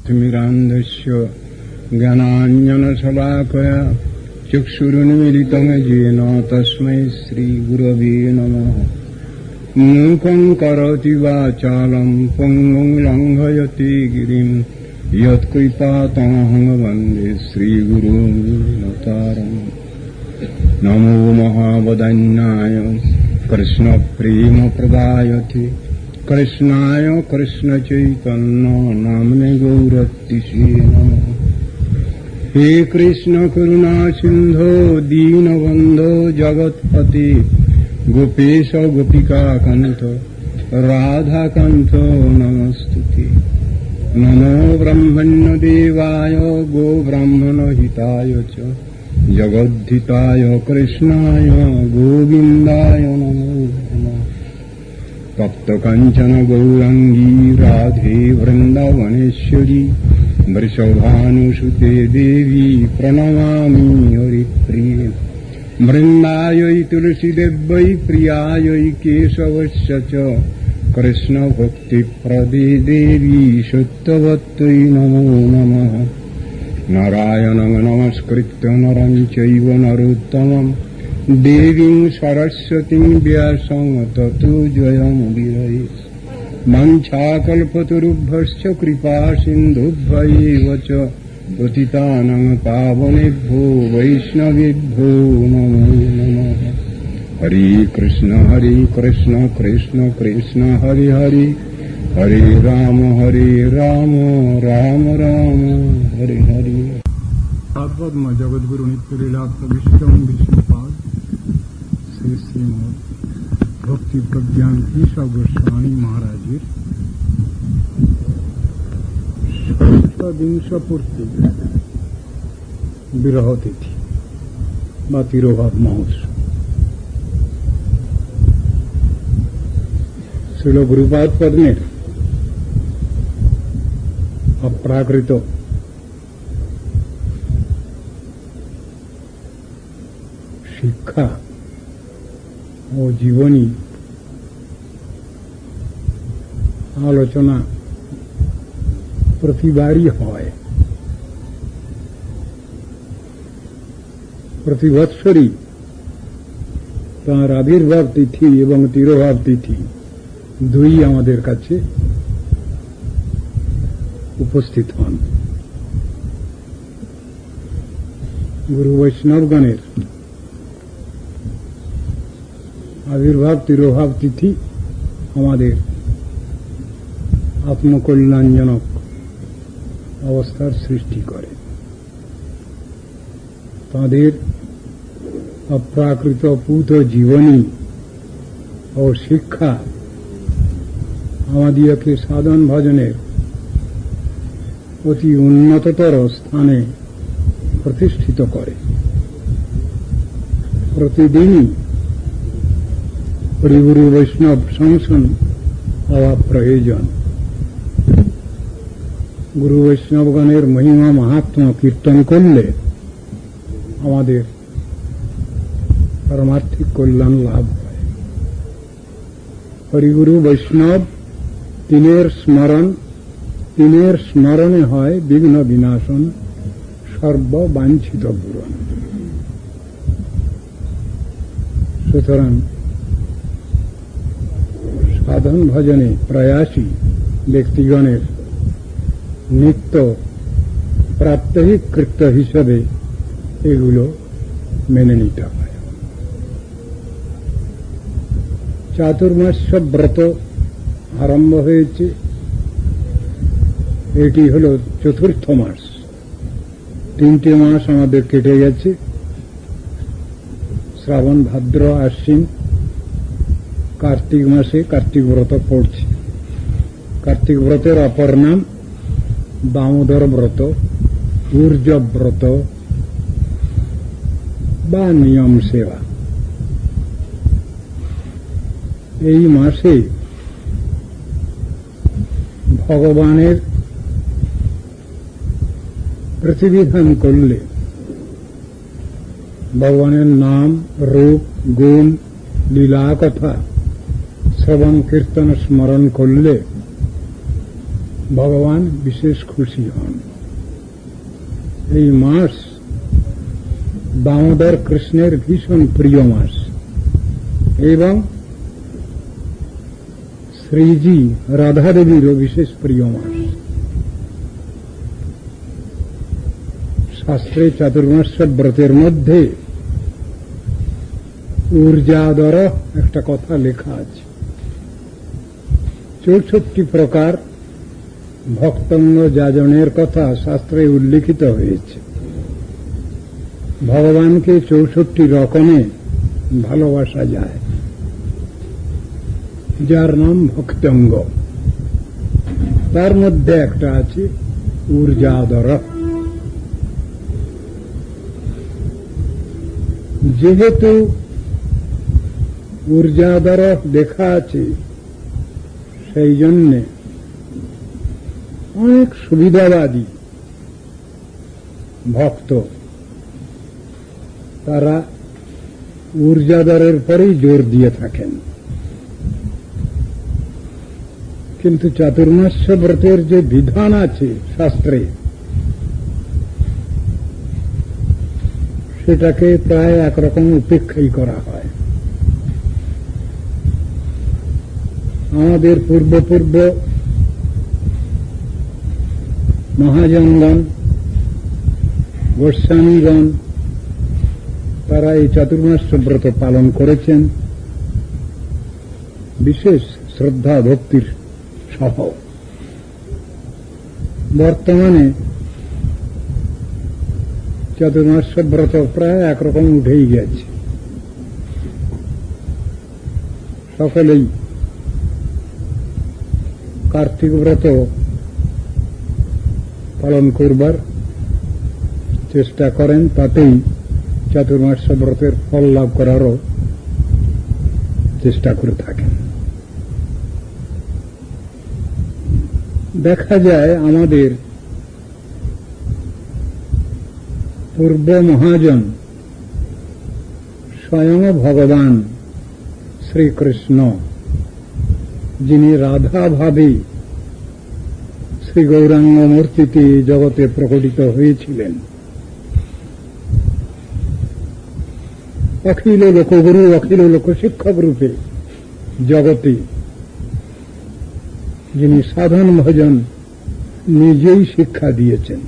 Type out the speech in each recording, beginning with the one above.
ज्ञानतिमिरान्धस्य ज्ञानाञ्जनशलाकया चक्षुरुन्मीलितं येन तस्मै श्रीगुरवे नमः। मूकं करोति वाचालं पङ्गुं लङ्घयति गिरिं यत्कृपातमहं वन्दे श्रीगुरुं। नमो महावदन्याय कृष्णप्रेमप्रदायते कृष्णाय कृष्णचैतन्य नाम्ने गौरतिसे नमः। हे कृष्ण करुणा सिन्धो दीनबन्धो जगत्पते गोपेश गोपिकाकान्त राधाकान्त नमस्तुते। नमो ब्रह्मण्यदेवाय गोब्राह्मणहिताय च जगद्धिताय कृष्णाय गोविन्दाय नमो नमः। तप्तकाञ्चन गौराङ्गी राधे वृन्दावनेश्वरी वृषभानुसुते देवी प्रणमामि हरिप्रिये। वृन्दायै तुलसीदेव्यै प्रियायै केशवस्य च कृष्णभक्तिप्रदे देवी सत्यवत्यै नमो नमः। नारायणं नमस्कृत्य नरं चैव नरोत्तमं देवीं सरस्वतीं व्यासं ततो जयमुदीरये। वाञ्छाकल्पतरुभ्यश्च कृपासिन्धुभ्यैव च पतितानां पावनेभ्यो वैष्णवेभ्यो नमो नमः। हरे कृष्ण कृष्ण कृष्ण हरे हरे, हरे राम राम राम हरे हरे। पद्म जगद्गुरु नित्यलीलाप्त विष्णु विष्णुपाद श्री श्रीमद भक्ति प्रज्ञान केशव गोस्वामी महाराजेर षष्ठविंशपूर्ति বিরহ তিথি বা তিরোভাব মহোৎসব। শ্রীল গুরুপাদ পদ্মের অপ্রাকৃত শিক্ষা ও জীবনী আলোচনা প্রতিবারই হয়। প্রতি বৎসরই তাঁর আবির্ভাব তিথি এবং তিরোভাব তিথি দুই আমাদের কাছে উপস্থিত হন। গুরু বৈষ্ণবগণের আবির্ভাব তিরোভাব তিথি আমাদের আত্মকল্যাণজনক অবস্থার সৃষ্টি করে। তাঁদের অপ্রাকৃত পূত জীবনী ও শিক্ষা আমাদিওকে সাধন ভজনের অতি উন্নততর স্থানে প্রতিষ্ঠিত করে। প্রতিদিনই হরিগুরু বৈষ্ণব শাসন হওয়া প্রয়োজন। গুরু বৈষ্ণবগণের মহিমা মাহাত্ম্য কীর্তন করলে আমাদের পারমার্থিক কল্যাণ লাভ হয়। হরিগুরু বৈষ্ণব তিনের স্মরণে হয় বিঘ্ন বিনাশন সর্ববাঞ্ছিত পূরণ। সুতরাং সাধন ভজনে প্রয়াসী ব্যক্তিগণের নিত্য প্রাত্যহিক কৃত্য হিসাবে এগুলো মেনে নিতে হয়। চাতুর্মাস্য ব্রত আরম্ভ হয়েছে, এটি হল চতুর্থ মাস। 3টে মাস আমাদের কেটে গেছে। শ্রাবণ ভাদ্র আশ্বিন, কার্তিক মাসে কার্তিক ব্রত পড়ছে। কার্তিক ব্রতের অপর নাম দামোদর ব্রত, ঊর্জ ব্রত বা নিয়ম সেবা। এই মাসে ভগবানের প্রতিবিধান করলে, ভগবানের নাম রূপ গুণ লীলা কথা শ্রবণ কীর্তন স্মরণ করলে ভগবান বিশেষ খুশি হন। এই মাস দামোদর কৃষ্ণের ভীষণ প্রিয় মাস এবং শ্রীজি রাধা দেবীরও বিশেষ প্রিয় মাস। শাস্ত্রে চাতুর্মাস্য ব্রতের মধ্যে ঊর্জাদর একটা কথা লেখা আছে। 64 প্রকার ভক্তঙ্গ যাজনের কথা শাস্ত্রে উল্লিখিত হয়েছে। ভগবানকে 64 রকমে ভালোবাসা যায়, যার নাম ভক্তঙ্গ। তার মধ্যে একটা আছে ঊর্জাদর। যেহেতু ঊর্জাদর লেখা আছে, সেই জন্যে অনেক সুবিধাবাদী ভক্ত তারা ঊর্জাদরের পরেই জোর দিয়ে থাকেন। কিন্তু চাতুর্মাস্য ব্রতের যে বিধান আছে শাস্ত্রে, সেটাকে প্রায় একরকম উপেক্ষাই করা হয়। আমাদের পূর্ব মহাজনগণ, গোস্বামীগণ তারা এই চাতুর্মাস্য ব্রত পালন করেছেন বিশেষ শ্রদ্ধা ভক্তির সহ। বর্তমানে চাতুর্মাস্য ব্রত প্রায় একরকম উঠেই গেছে। সকলেই কার্তিক ব্রত পালন করবার চেষ্টা করেন, তাতেই চাতুর্মাস্য ব্রতের ফল লাভ করারও চেষ্টা করে থাকেন। দেখা যায় আমাদের পূর্ব মহাজন স্বয়ং ভগবান শ্রীকৃষ্ণ, যিনি রাধা ভাবে শ্রী গৌরাঙ্গ মূর্তিতে জগতে প্রকটিত হয়েছিলেন, অখিল লোকগুরু অখিল লোকশিক্ষক রূপে জগতে যিনি সাধন ভজন নিজেই শিক্ষা দিয়েছেন।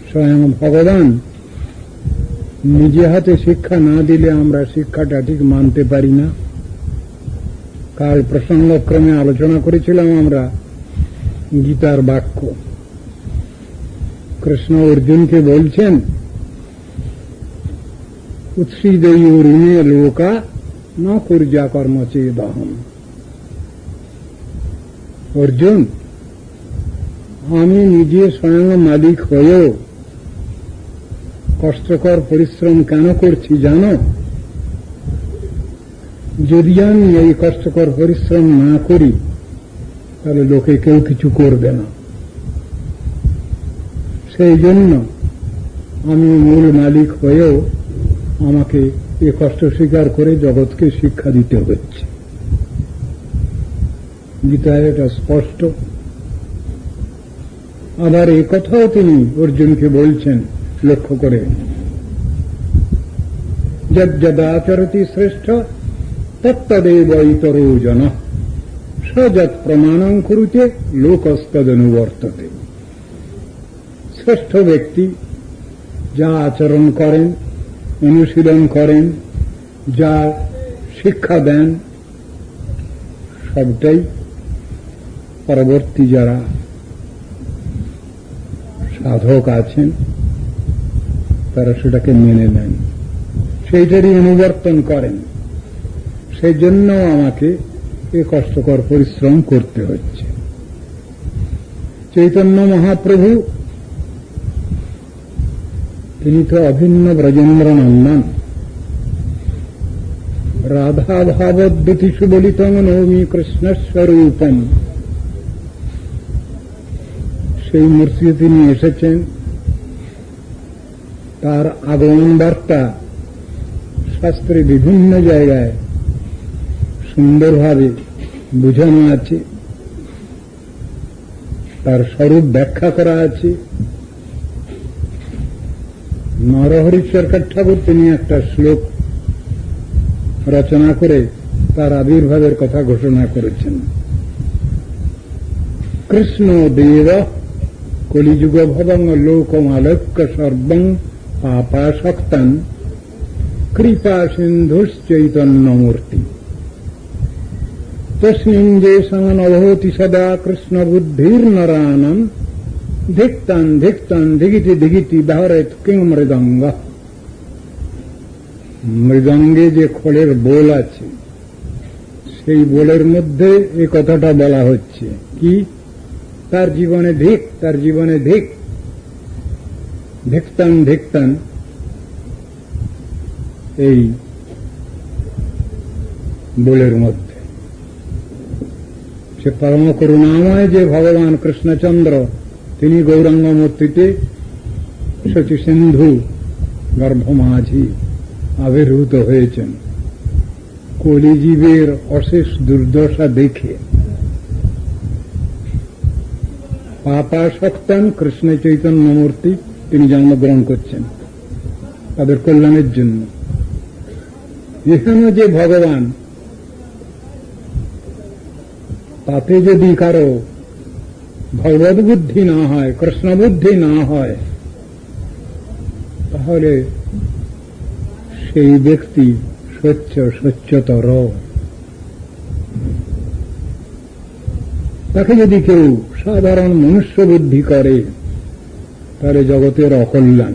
স্বয়ং ভগবান নিজে হাতে শিক্ষা না দিলে আমরা শিক্ষাটা ঠিক মানতে পারি না। কাল প্রসঙ্গক্রমে আলোচনা করেছিলাম আমরা গীতার বাক্য। কৃষ্ণ অর্জুনকে বলছেন, উৎসীদয়ুরিমে লোকা ন কুর্যা কর্ম চেদহম। অর্জুন, আমি নিজে স্বয়ং মালিক হয়েও কষ্টকর পরিশ্রম কেন করছি জানো? যদি আমি এই কষ্টকর পরিশ্রম না করি তাহলে লোকে কেউ কিছু করবে না। সেই জন্য আমি মূল মালিক হয়েও আমাকে এ কষ্ট স্বীকার করে জগৎকে শিক্ষা দিতে হচ্ছে। গীতায় এটা স্পষ্ট। আবার এই কথাও তিনি অর্জুনকে বলছেন, লক্ষ্য করে, যদ্যদাচরতি শ্রেষ্ঠ তত্তদেব ইতরো জন সযৎ প্রমাণং কুরুতে লোকস্তদনুবর্ততে। শ্রেষ্ঠ ব্যক্তি যা আচরণ করেন, অনুশীলন করেন, যা শিক্ষা দেন, সবটাই পরবর্তী যারা সাধক আছেন তারা সেটাকে মেনে নেন, সেইটারই অনুবর্তন করেন। সেই জন্য আমাকে এ কষ্টকর পরিশ্রম করতে হচ্ছে। চৈতন্য মহাপ্রভু তিনি তো অভিন্ন ব্রজেন্দ্র নন্দন। রাধা ভাবদ্যুতি সুবলিতং নৌমি কৃষ্ণস্বরূপম, সেই মূর্তিতে তিনি এসেছেন। তার আগমন বার্তা শাস্ত্রে বিভিন্ন জায়গায় সুন্দরভাবে বুঝানো আছে, তার স্বরূপ ব্যাখ্যা করা আছে। নরহরি সরকার ঠাকুর তিনি একটা শ্লোক রচনা করে তার আবির্ভাবের কথা ঘোষণা করেছেন। কৃষ্ণ দেব কলিযুগ ভবং লোকমালক্য সর্বং পাপাসক্তান কৃপা সিন্ধুশ্চৈতন্যমূর্তি তস্মিন যে সঙ্গনভূতি সদা কৃষ্ণ বুদ্ধির নরানম ধিক্তান ধিক্তান ধিগিতি ধিগিতি ব্যহরেত কিং মৃদঙ্গ। মৃদঙ্গে যে খোলের বোল আছে সেই বোলের মধ্যে এই কথাটা বলা হচ্ছে কি, তার জীবনে ধিক, তার জীবনে ধিক, ধিক্তান ধিক্তান। এই বোলের মধ্যে সে পরম করুণাময় যে ভগবান কৃষ্ণচন্দ্র তিনি গৌরাঙ্গ মূর্তিতে শচী সিন্ধু গর্ভমাঝি আবির্ভূত হয়েছেন। কলিজীবের অশেষ দুর্দশা দেখে পাপাসক্তান কৃষ্ণ চৈতন্য মূর্তি তিনি জন্মগ্রহণ করছেন তাদের কল্যাণের জন্য। এখানে যে ভগবান, তাতে যদি কারো ভগবত বুদ্ধি না হয়, কৃষ্ণ বুদ্ধি না হয়, তাহলে সেই ব্যক্তি স্বচ্ছতর। তাকে যদি কেউ সাধারণ মনুষ্য বুদ্ধি করে তাহলে জগতের অকল্যাণ।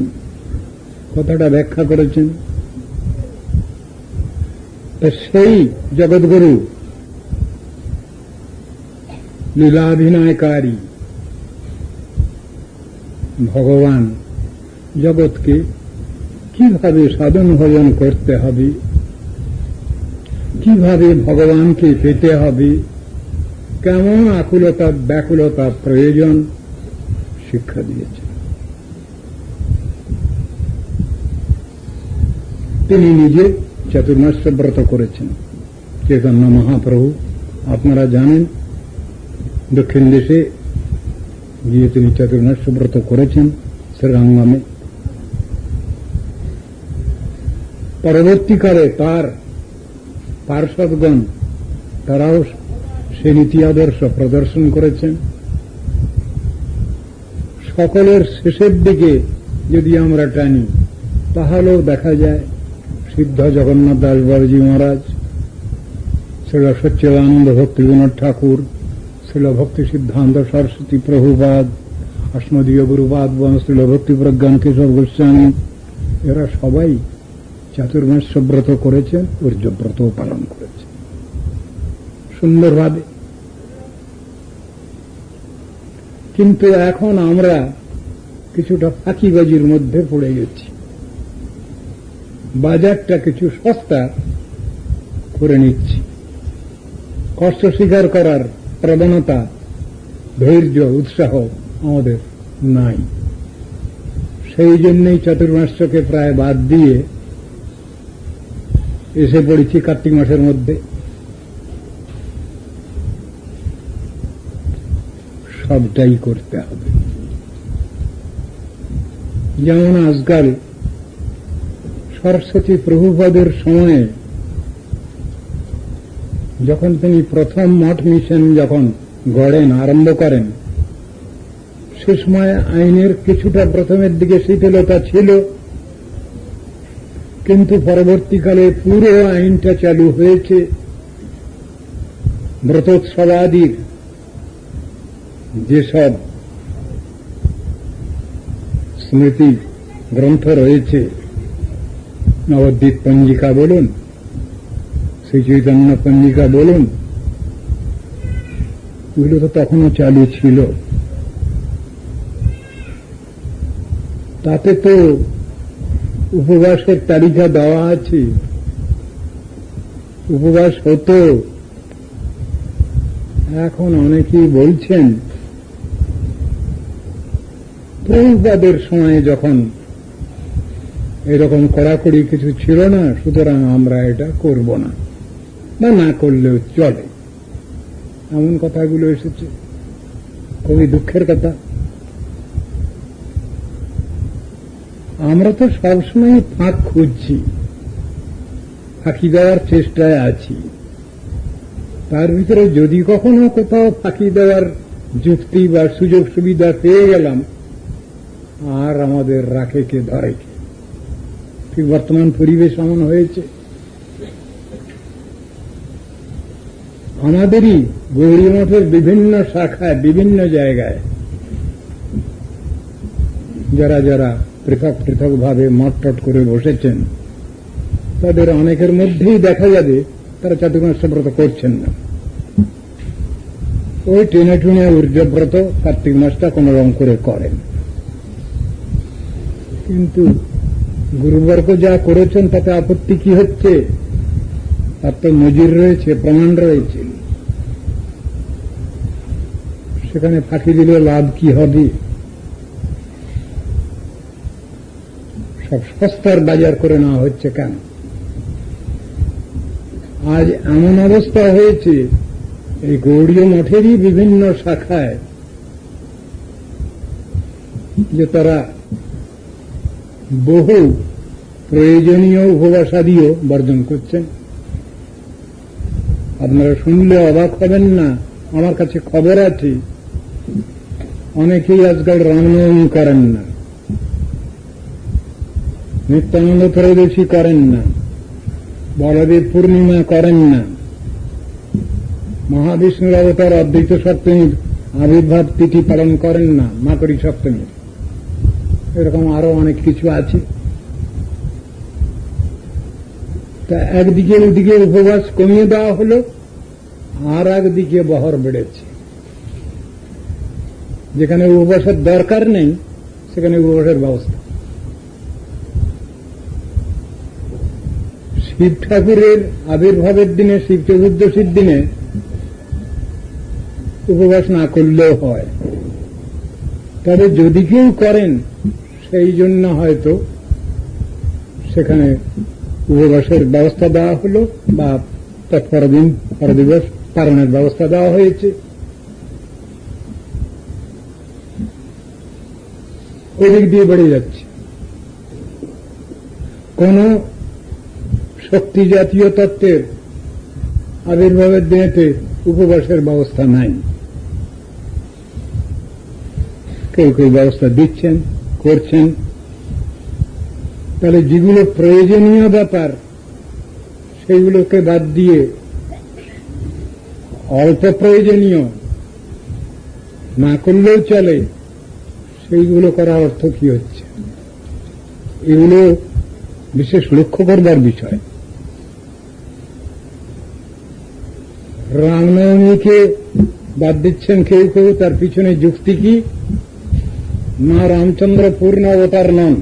কথাটা ব্যাখ্যা করেছেন। সেই জগৎগুরু লীলাভিনয়কারী ভগবান জগৎকে কিভাবে সাধন ভজন করতে হবে, কিভাবে ভগবানকে পেতে হবে, কেমন আকুলতা ব্যাকুলতা প্রয়োজন শিক্ষা দিয়েছেন। তিনি নিজে চতুর্মাস্য ব্রত করেছেন। চৈতন্য মহাপ্রভু আপনারা জানেন, দক্ষিণ দেশে গিয়ে তিনি চতুর্মাস্য ব্রত করেছেন শ্রীরঙ্গমে। পরবর্তীকালে তার পার্শ্বদগণ তারাও সে নীতি আদর্শ প্রদর্শন করেছেন। সকলের শেষের দিকে যদি আমরা টানি তাহলেও দেখা যায় সিদ্ধ জগন্নাথ দাস বাবুজি মহারাজ, শ্রীল সচ্চিদানন্দ ভক্তি বিনোদ ঠাকুর, শ্রীল ভক্তি সিদ্ধান্ত সরস্বতী প্রভুপাদ, আসমদীয় গুরুপাদ শ্রীল ভক্তি প্রজ্ঞান কেশব গোস্বামী, এরা সবাই চাতুর্মাস্য ব্রত করেছেন, ঊর্ধ্বব্রত পালন করেছেন সুন্দরভাবে। কিন্তু এখন আমরা কিছুটা ফাঁকিবাজির মধ্যে পড়ে গেছি। বাজারটা কিছু সস্তা করে নিচ্ছি, কষ্ট স্বীকার করার প্রবণতা, ধৈর্য, উৎসাহ আমাদের নাই। সেই জন্যই চতুর্মাস্যকে প্রায় বাদ দিয়ে এসে পড়েছি কার্তিক মাসের মধ্যে। সবটাই করতে হবে। যেমন আজকাল সরস্বতী প্রভুপাদের সময়ে যখন তিনি প্রথম মঠ মিশন যখন গড়েন, আরম্ভ করেন, সে সময় আইনের কিছুটা প্রথমের দিকে শিথিলতা ছিল, কিন্তু পরবর্তীকালে পুরো আইনটা চালু হয়েছে। ব্রতোৎসবাদির যেসব স্মৃতি গ্রন্থ রয়েছে, নবদ্বীপ পঞ্জিকা বলুন, শ্রী চৈতন্য পঞ্জিকা বলুন, ওগুলো তো তখনও চালু ছিল। তাতে তো উপবাসের তালিকা দেওয়া আছে, উপবাস হতো। এখন অনেকেই বলছেন প্রভুপাদের সময়ে যখন এরকম কড়াকড়ি কিছু ছিল না, সুতরাং আমরা এটা করব না, বা না করলেও চলে। এমন কথাগুলো এসেছে, খুবই দুঃখের কথা। আমরা তো সবসময় ফাঁক খুঁজছি, ফাঁকি দেওয়ার চেষ্টায় আছি। তার ভিতরে যদি কখনো কোথাও ফাঁকি দেওয়ার যুক্তি বা সুযোগ সুবিধা পেয়ে গেলাম, আর আমাদের রাখে কে ধরে কে। ঠিক বর্তমান পরিবেশ এমন হয়েছে। আমাদেরই গৌরী মঠের বিভিন্ন শাখায়, বিভিন্ন জায়গায় যারা যারা পৃথক পৃথক ভাবে মঠটট করে বসেছেন, তাদের অনেকের মধ্যেই দেখা যাবে তারা চাতুর্মাস্যব্রত করছেন না। ওই টেনে টুনে ঊর্ধ্বব্রত কার্তিক মাসটা কোন রকম করে করেন। কিন্তু গুরুবর্গ যা করেছেন তাতে আপত্তি কি হচ্ছে? তার তো নজির রয়েছে, প্রমাণ রয়েছে। সেখানে ফাঁকি দিলে লাভ কি হবে? সব সস্তার বাজার করে নেওয়া হচ্ছে কেন? আজ এমন অবস্থা হয়েছে, এই গৌড়ীয় মঠেরই বিভিন্ন শাখায় যে তারা বহু প্রয়োজনীয় উপবাসাদিও বর্জন করছেন। আপনারা শুনলে অবাক হবেন না, আমার কাছে খবর আছে অনেকেই আজকাল রামনবমী করেন না, নিত্যানন্দ ত্রয়োদশী করেন না, বলদেব পূর্ণিমা করেন না, মহাবিষ্ণুর অবতার অদ্বৈত সপ্তমীর আবির্ভাব তিথি পালন করেন না, মাকড়ি সপ্তমী। এরকম আরো অনেক কিছু আছে। তা একদিকে ওদিকে উপবাস কমিয়ে দেওয়া হল, আর একদিকে বহর বেড়েছে। যেখানে উপবাসের দরকার নেই সেখানে উপবাসের ব্যবস্থা। শিব ঠাকুরের আবির্ভাবের দিনে, শিব চতুর্দশীর দিনে উপবাস না করলেও হয়, তবে যদি কেউ করেন সেই জন্য হয়তো সেখানে উপবাসের ব্যবস্থা দেওয়া হল, বা তৎপরদিন পরদিবস পালনের ব্যবস্থা দেওয়া হয়েছে। ওদিক দিয়ে বেড়ে যাচ্ছে। কোন শক্তি জাতীয় তত্ত্বের আবির্ভাবের দিনেতে উপবাসের ব্যবস্থা নাই। কেউ কেউ ব্যবস্থা দিচ্ছেন, করছেন। তাহলে যেগুলো প্রয়োজনীয় ব্যাপার সেইগুলোকে বাদ দিয়ে অল্প প্রয়োজনীয় না করলেও চলে, সেইগুলো করার অর্থ কি হচ্ছে? এগুলো বিশেষ লক্ষ্য করবার বিষয়। রামনবমীকে বাদ দিচ্ছেন কেউ কেউ, তার পিছনে যুক্তি কি? মা রামচন্দ্র পূর্ণ অবতার নন,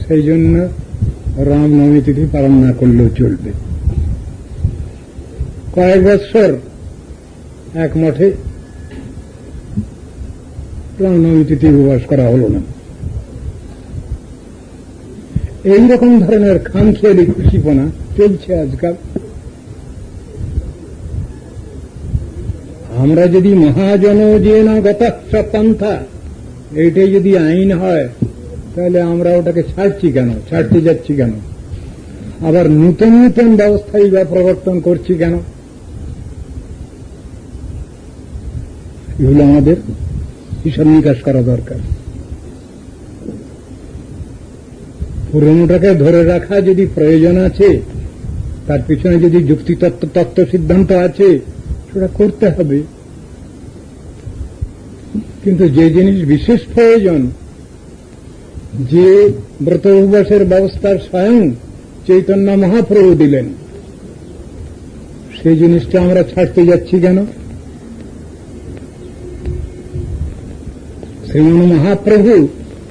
সেই জন্য রামনবমী তিথি পালন না করলেও চলবে। কয়েক বৎসর এক মঠে রামনবমী তিথি উপবাস করা হল না। এইরকম ধরনের খামখেয়ালি খুশিপনা চলছে আজকাল। আমরা যদি মহাজন যে না গতাচ্ছ পন্থা, এইটাই যদি আইন হয়, তাহলে আমরা ওটাকে ছাড়ছি কেন, ছাড়তে যাচ্ছি কেন? আবার নূতন নূতন ব্যবস্থাই বা প্রবর্তন করছি কেন? এগুলো আমাদের হিসাব নিকাশ করা দরকার। পুরনোটাকে ধরে রাখা যদি প্রয়োজন আছে, তার পিছনে যদি তত্ত্ব সিদ্ধান্ত আছে, সেটা করতে হবে। কিন্তু যে জিনিস বিশেষ প্রয়োজন, যে ব্রত উপবাসের ব্যবস্থার স্বয়ং চৈতন্য মহাপ্রভু দিলেন, সেই জিনিসটা আমরা ছাড়তে যাচ্ছি কেন? শ্রীমন মহাপ্রভু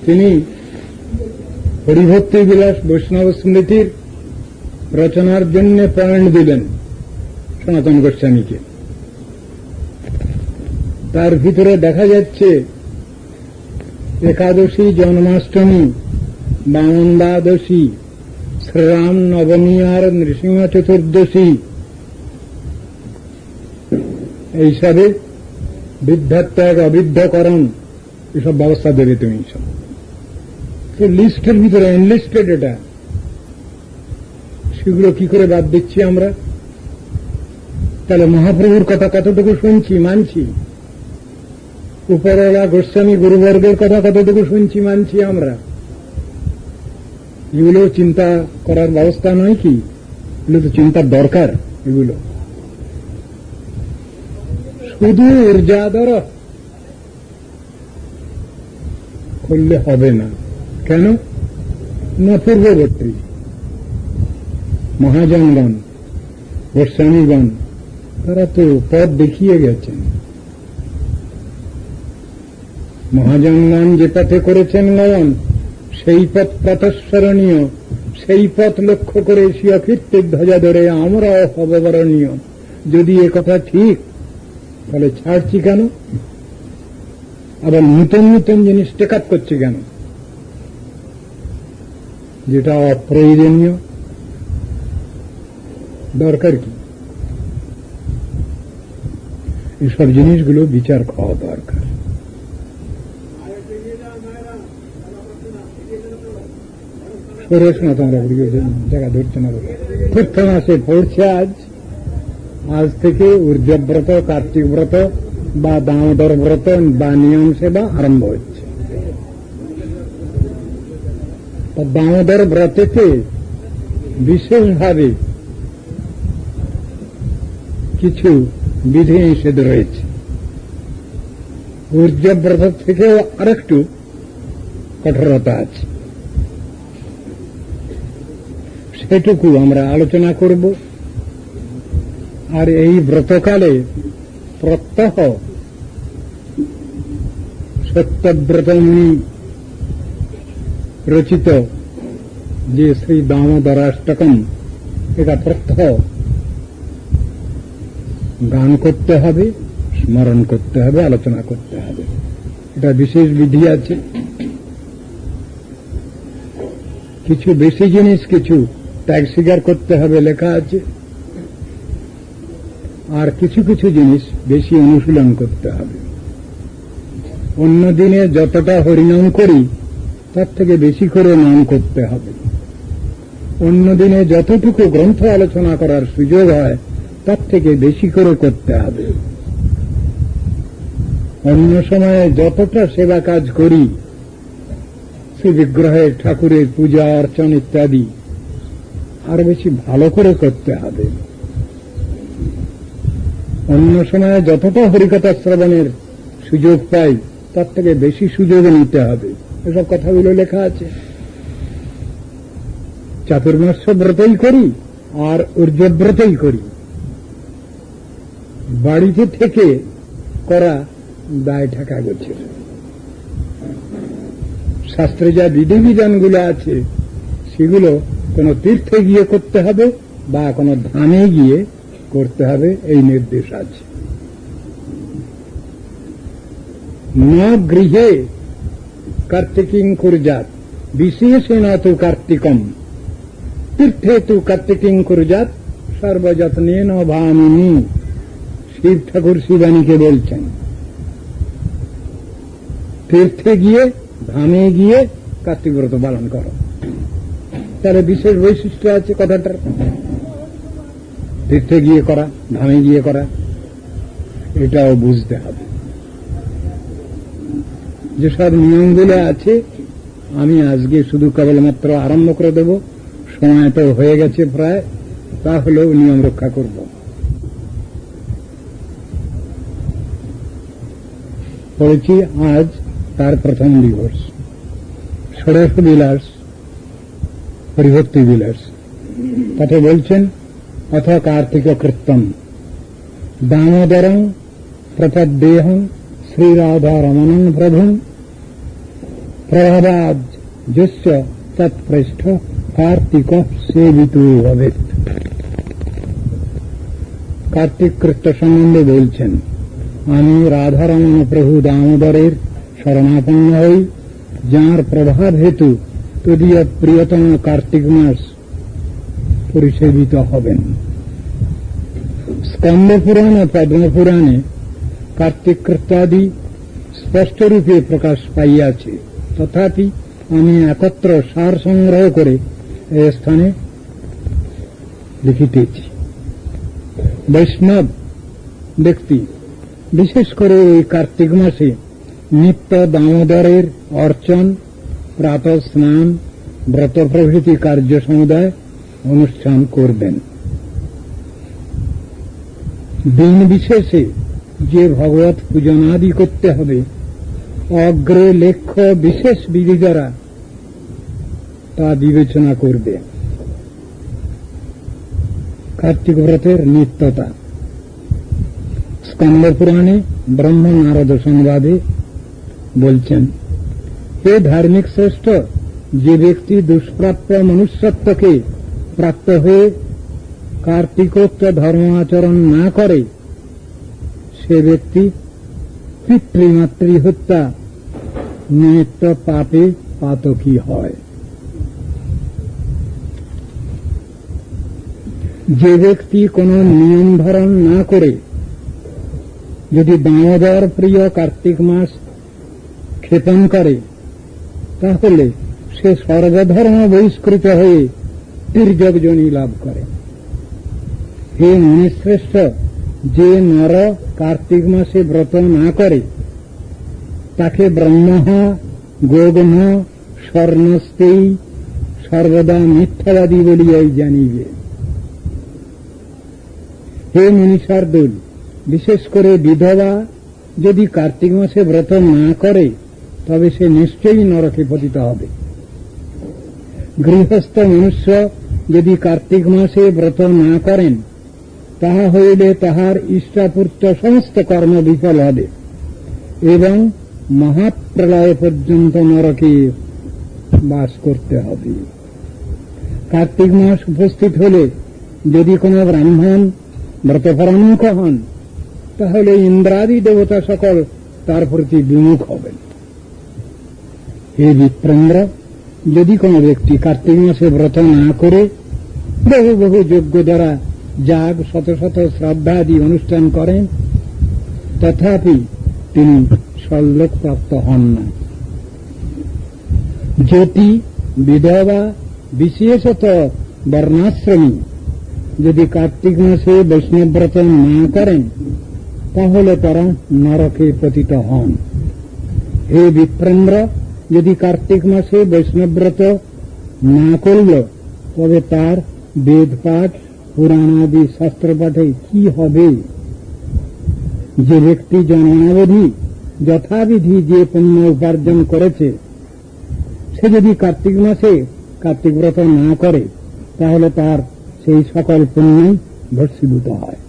তিনি হরিভক্তি বিলাস বৈষ্ণব স্মৃতির রচনার জন্য পয়েন্ট দিলেন সনাতন গোস্বামীকে। তার ভিতরে দেখা যাচ্ছে একাদশী, জন্মাষ্টমী, বামন দ্বাদশী, শ্রীরাম নবমী আর নৃসিংহ চতুর্দশী এইসবে বৃদ্ধাত্যাগ, অবৃদ্ধকরণ এসব ব্যবস্থা দেবে তুমি সব। তো লিস্টের ভিতরে এনলিস্টেড এটা, সেগুলো কি করে বাদ দিচ্ছি আমরা? তাহলে মহাপ্রভুর কথা কতটুকু শুনছি, মানছি? উপরওয়ালা গোস্বামী গুরুবর্গের কথা কতটুকু শুনছি, মানছি আমরা? এগুলো চিন্তা করার ব্যবস্থা নয় কি? এগুলো তো চিন্তার দরকার। এগুলো শুধু ঊর্জাদর করলে হবে না। কেন না? পূর্ববর্তী মহাজনগণ, গোস্বামীগণ তারা তো পথ দেখিয়ে গেছেন। মহাজনগণ যে পথে করেছেন গমন, সেই পথ প্রাতঃস্মরণীয়। সেই পথ লক্ষ্য করে স্বীয় কীর্তির ধ্বজা ধরে আমরাও অববরণীয়। যদি এ কথা ঠিক, তাহলে ছাড়ছি কেন? আবার নূতন নূতন জিনিস টেকআপ করছে কেন, যেটা অপ্রয়োজনীয়? দরকার কি? এসব জিনিসগুলো বিচার খাওয়া দরকার। সরেছ না তোমরা, জায়গা ধরছে না। তীর্থ মাসে পড়ছে আজ থেকে ঊর্ধ্বব্রত, কার্তিক ব্রত বা দামোদর ব্রত বা নিয়ম সেবা আরম্ভ হচ্ছে। দামোদর ব্রতেতে বিশেষভাবে কিছু বিধি নিষেধ রয়েছে। ঊর্ধ্বব্রত থেকেও আরেকটু কঠোরতা আছে, সেটুকু আমরা আলোচনা করব। আর এই ব্রতকালে প্রত্যহ সত্যব্রত মুনি রচিত যে শ্রী দামোদরাষ্টকম, এটা প্রত্যহ গান করতে হবে, স্মরণ করতে হবে, আলোচনা করতে হবে। এটা বিশেষ বিধি আছে। কিছু বেশি জিনিস, কিছু ত্যাগ স্বীকার করতে হবে লেখা আছে। আর কিছু কিছু জিনিস বেশি অনুশীলন করতে হবে। অন্য দিনে যতটা হরিনাম করি তার থেকে বেশি করে নাম করতে হবে। অন্য দিনে যতটুকু গ্রন্থ আলোচনা করার সুযোগ হয় তার থেকে বেশি করে করতে হবে। অন্য সময়ে যতটা সেবা কাজ করি, শ্রী বিগ্রহের ঠাকুরের পূজা অর্চন ইত্যাদি, আর বেশি ভালো করে করতে হবে। অন্য সময়ে যতটা হরিকথা শ্রবণের সুযোগ পাই তার থেকে বেশি সুযোগ নিতে হবে। এসব কথাগুলো লেখা আছে। চাতুর্মাস্য ব্রতই করি আর ঊর্ধ্বব্রতই করি। বাড়িতে থেকে করা দায় ঠেকা গেছে। শাস্ত্রে যা বিধিবিধানগুলো আছে সেগুলো কোন তীর্থে গিয়ে করতে হবে বা কোন ধামে গিয়ে করতে হবে, এই নির্দেশ আছে। না গৃহে কার্তিকিং কুর্যাৎ বিশেষেণ তু কার্তিকম, তীর্থে তু কার্তিকিং কুর্যাৎ সর্বযত্নেন ভামিনী। শিব ঠাকুর শিবানীকে বলছেন, তীর্থে গিয়ে, ধামে গিয়ে কার্তিক ব্রত পালন করো। তাহলে বিশেষ বৈশিষ্ট্য আছে কথাটার। তীর্থে গিয়ে করা, ধামে গিয়ে করা, এটাও বুঝতে হবে। যেসব নিয়মগুলো আছে আমি আজকে শুধু কেবলমাত্র আরম্ভ করে দেব, সময় তো হয়ে গেছে প্রায়, তাহলেও নিয়ম রক্ষা করব। পড়েছি আজ তার প্রথম দিবস, ষোড়শ বিলাস, পরিভক্তি বিলাস। তাতে বলছেন অথ কার্তিক কৃত্যম দামোদরং প্রপদ্যেহং শ্রীরাধা রমণং প্রভুং প্রভাবাদ যস্য তৎপৃষ্ঠ কার্তিক সেবিতু ভবেৎ। কার্তিক কৃত্য সম্বন্ধে বলছেন, আমি রাধারমণ প্রভু দামোদরের শরণাপন্ন হই, যাঁর প্রভাব হেতু তদীয় প্রিয়তম কার্তিক মাস পরিসেবিত হবেন। স্কন্দপুরাণ ও পদ্মপুরাণে কার্তিক কৃত্যাদি স্পষ্টরূপে প্রকাশ পাইয়াছে, তথাপি আমি একত্র সার সংগ্রহ করে এ স্থানে লিখিতেছি। বৈষ্ণব ব্যক্তি বিশেষ করে এই কার্তিক মাসে নিত্য দামোদরের অর্চন, প্রাতঃ স্নান, ব্রত প্রভৃতি কার্য সমুদায় অনুষ্ঠান করবেন। দিন বিশেষে যে ভগবত পূজনাদি করতে হবে, অগ্রে লেখ্য বিশেষ বিধি দ্বারা তা বিবেচনা করবে। কার্তিক ব্রতের নিত্যতা স্কন্দ পুরাণে ব্রহ্ম নারদ সংবাদে বলছেন, হে ধার্মিক শ্রেষ্ঠ, যে ব্যক্তি দুষ্প্রাপ্য মনুষ্যত্বকে প্রাপ্ত হয়ে কার্তিকোক্ত ধর্ম আচরণ না করে, সে ব্যক্তি পিতৃমাতৃ হত্যা নিমিত্ত পাপে পাতকী হয়। যে ব্যক্তি কোন নিয়ম ধারণ না করে যদি দামোদর প্রিয় কার্তিক মাস ক্ষেপণ করে, তাহলে সে সর্বধর্ম বহিষ্কৃত হয়ে তির্যকজনী লাভ করে। হে মুনিশ্রেষ্ঠ, যে নর কার্তিক মাসে ব্রত না করে, তাকে ব্রহ্মহ গোগ্ন স্বর্ণস্তেই সর্বদা মিথ্যাবাদী বলিয়াই জানিবে। হে মুনিশার্দুল, বিশেষ করে বিধবা যদি কার্তিক মাসে ব্রত না করে, তবে সে নিশ্চয়ই নরকে পতিত হবে। গৃহস্থ মনুষ্য যদি কার্তিক মাসে ব্রত না করেন, তাহা হইলে তাহার ইষ্টাপূর্ত সমস্ত কর্ম বিফল হবে এবং মহাপ্রলয় পর্যন্ত নরকে বাস করতে হবে। কার্তিক মাস উপস্থিত হলে যদি কোন ব্রাহ্মণ ব্রতপরামুখ হন, তাহলে ইন্দ্রাদি দেবতা সকল তার প্রতি বিমুখ হবেন। হে বিপ্রেন্দ্র, যদি কোন ব্যক্তি কার্তিক মাসে ব্রত না করে বহু বহু যজ্ঞ দ্বারা যাগ, শত শত শ্রদ্ধাদি অনুষ্ঠান করেন, তথাপি তিনি স্বর্গলোক প্রাপ্ত হন না। জ্যোতি, বিধবা, বিশেষত বর্ণাশ্রমী যদি কার্তিক মাসে বৈষ্ণবব্রত না করেন, তাহলে তারা নরকে পতিত হন। হে বিপ্রেন্দ্র, যদি কার্তিক মাসে বৈষ্ণবব্রত না করল, তবে তার বেদ পাঠ, পুরাণাদি শাস্ত্র পাঠে কি হবে? যে ব্যক্তি জন্মাবধি যথাবিধি যে পুণ্য উপার্জন করেছে, সে যদি কার্তিক মাসে কার্তিক ব্রত না করে, তাহলে তার সেই সকল পুণ্যই ভস্মীভূত হয়।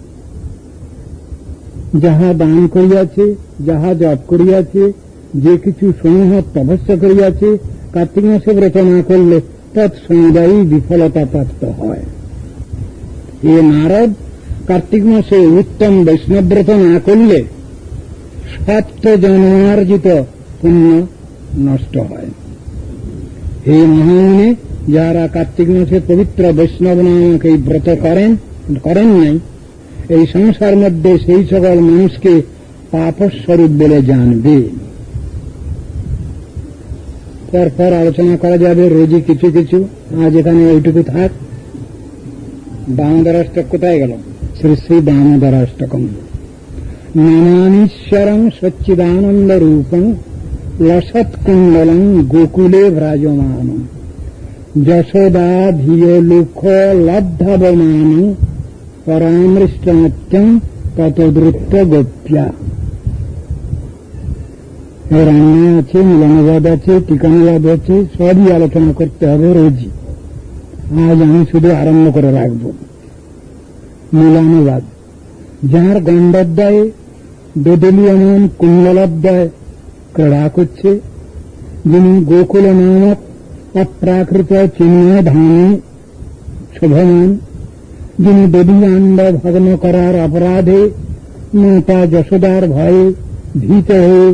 যাহা দান করিয়াছে, যাহা জপ করিয়াছে, যে কিছু সমূহ তপস্যা করিয়াছে, কার্তিক মাসে ব্রত না করলে তৎসমুদায়ী বিফলতা প্রাপ্ত হয়। এ নারদ, কার্তিক মাসে উত্তম বৈষ্ণবব্রত না করলে সপ্ত জন্মার্জিত পুণ্য নষ্ট হয়। হে মহামুনি, যারা কার্তিক মাসে পবিত্র বৈষ্ণব নামক এই ব্রত করেন নাই, এই সংসার মধ্যে সেই সকল মানুষকে পাপস্বরূপ বলে জানবে। পরপর আলোচনা করা যাবে রোজই কিছু কিছু। আজ এখানে ওইটুকু থাক। দামোদরাষ্টক কোথায় গেল? শ্রী শ্রী দামোদরাষ্টকম। নানানীশ্বরং সচ্চিদানন্দ রূপং লসৎকুণ্ডলং গোকুলে ভ্রাজমান যশোদা ধিয় লুখ লব্ধবমান পরামৃষ্টমত্যং ততদ্রুত গোপ্যা। রান্না আছে, মিলনবাদ আছে, টিকানুবাদ আছে, সবই আলোচনা করতে হবে রোজই। আজ আমি শুধু আরম্ভ করে রাখব মিলনবাদ। যাঁর গণ্ডাধ্যায়ে দোদলীয়মান কুণ্ডলাধ্যায় ক্রীড়া করছে, যিনি গোকুল নামক অপ্রাকৃত চিহ্ন ধামে শোভমান, যিনি দধিয়াণ্ড ভগ্ন করার অপরাধে মাতা যশোদার ভয়ে ভীত হয়ে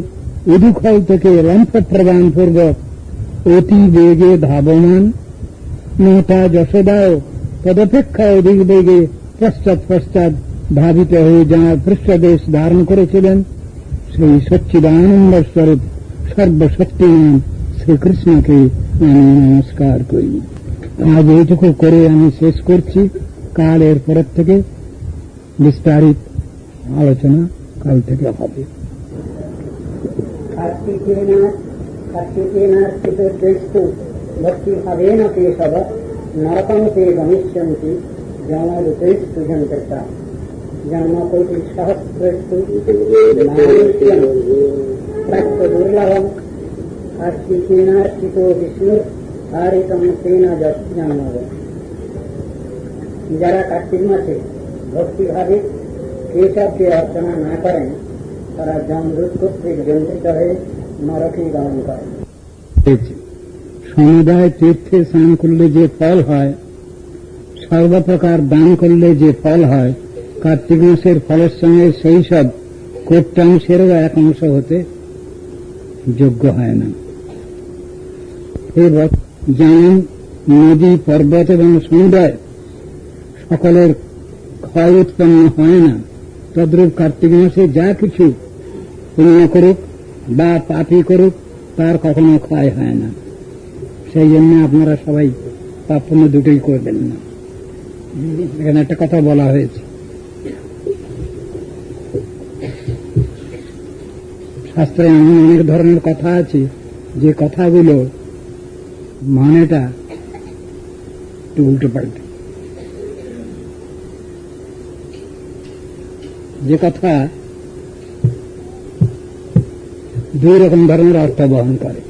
উদুখল থেকে লম্ফ প্রদান পূর্বক অতি বেগে ধাবমান, মাতা যশোদাও তদপেক্ষা অধিক বেগে পশ্চাৎ পশ্চাৎ ভাবিত হয়ে যাঁর পৃষ্ঠদেশ ধারণ করেছিলেন সেই সচ্চিদানন্দ স্বরূপ সর্বশক্তিমান শ্রীকৃষ্ণকে আমি নমস্কার করি। আজ এইটুকু করে আমি শেষ করছি। কাল এর পরের থেকে বিস্তারিত আলোচনা কাল থেকে হবে। कार्तिकेनार्चितोद्देस्तु भक्तिभावेन केशव नरकं ते गमिष्यन्ति जन्मरूपेस्तु जन्तता जन्मकोटिसहस्रेषु प्राप्तदुर्लभं कार्तिकेनार्चितो विष्णुर्हारितं तेन जन्मव। যারা কার্তিক মাসে ভক্তিভাবে কেশবকে অর্চনা না করেন তারা যমদূত কর্তৃক যন্ত্রিত হয়ে নরকে গমন করে। সমুদায় তীর্থে স্নান করলে যে ফল হয়, সর্বপ্রকার দান করলে যে ফল হয়, কার্তিক মাসের ফলের সঙ্গে সেই সব কোট্যাংশেরও এক অংশ হতে যোগ্য হয় না। যেমন নদী, পর্বত এবং সমুদায় সকলের ক্ষয় উৎপন্ন হয় না, তদ্রূপ কার্তিক মাসে যা কিছু পুণ্য করুক বা পাপই করুক তার কখনো ক্ষয় হয় না। সেই জন্য আপনারা সবাই পাপ পুণ্য দুটোই করবেন না। এখানে একটা কথা বলা হয়েছে, শাস্ত্রে এমন অনেক ধরনের কথা আছে যে কথাগুলো মানেটা একটু উল্টো পাল্টে। যে কথা দুই রকম ধরনের অর্থ বহন করে।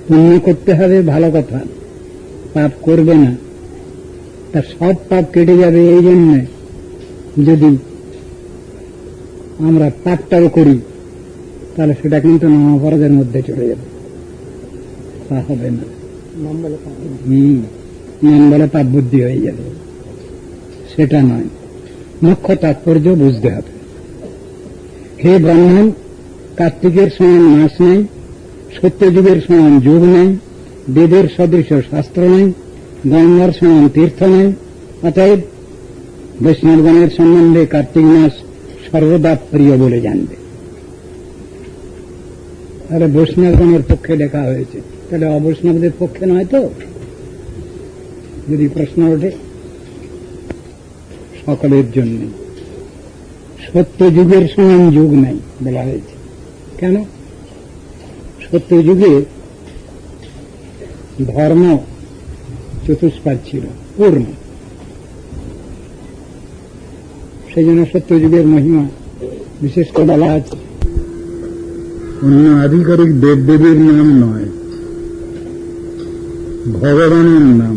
পুণ্য করতে হবে ভালো কথা, পাপ করবে না, তার সব পাপ কেটে যাবে। এই জন্য যদি আমরা পাপটাও করি তাহলে সেটা কিন্তু নামাপরাধের মধ্যে চলে যাবে, তা হবে না। নাম বলে পাপ বুদ্ধি হয়ে যাবে, সেটা নয়। মুখ্য তাৎপর্য বুঝতে হবে। হে ব্রাহ্মণ, কার্তিকের সমান মাস নেই, সত্যযুগের সমান যুগ নেই, বেদের সদৃশ শাস্ত্র নেই, গঙ্গার সমান তীর্থ নেই। অতএব বৈষ্ণবগণের সম্বন্ধে কার্তিক মাস সর্বদা প্রিয় বলে জানবে। তাহলে বৈষ্ণবগণের পক্ষে লেখা হয়েছে, তাহলে অবৈষ্ণবদের পক্ষে নয় তো? যদি প্রশ্ন ওঠে, সকলের জন্য। সত্যযুগের সমান যুগ নাই বলা হয়েছে। কেন? সত্যযুগে ধর্ম চতুষ্পাদ ছিল, পূর্ণ। সেই জন্য সত্যযুগের মহিমা বিশেষ করে বলা আছে। অন্য আধিকারিক দেবদেবীর নাম নয়, ভগবানের নাম,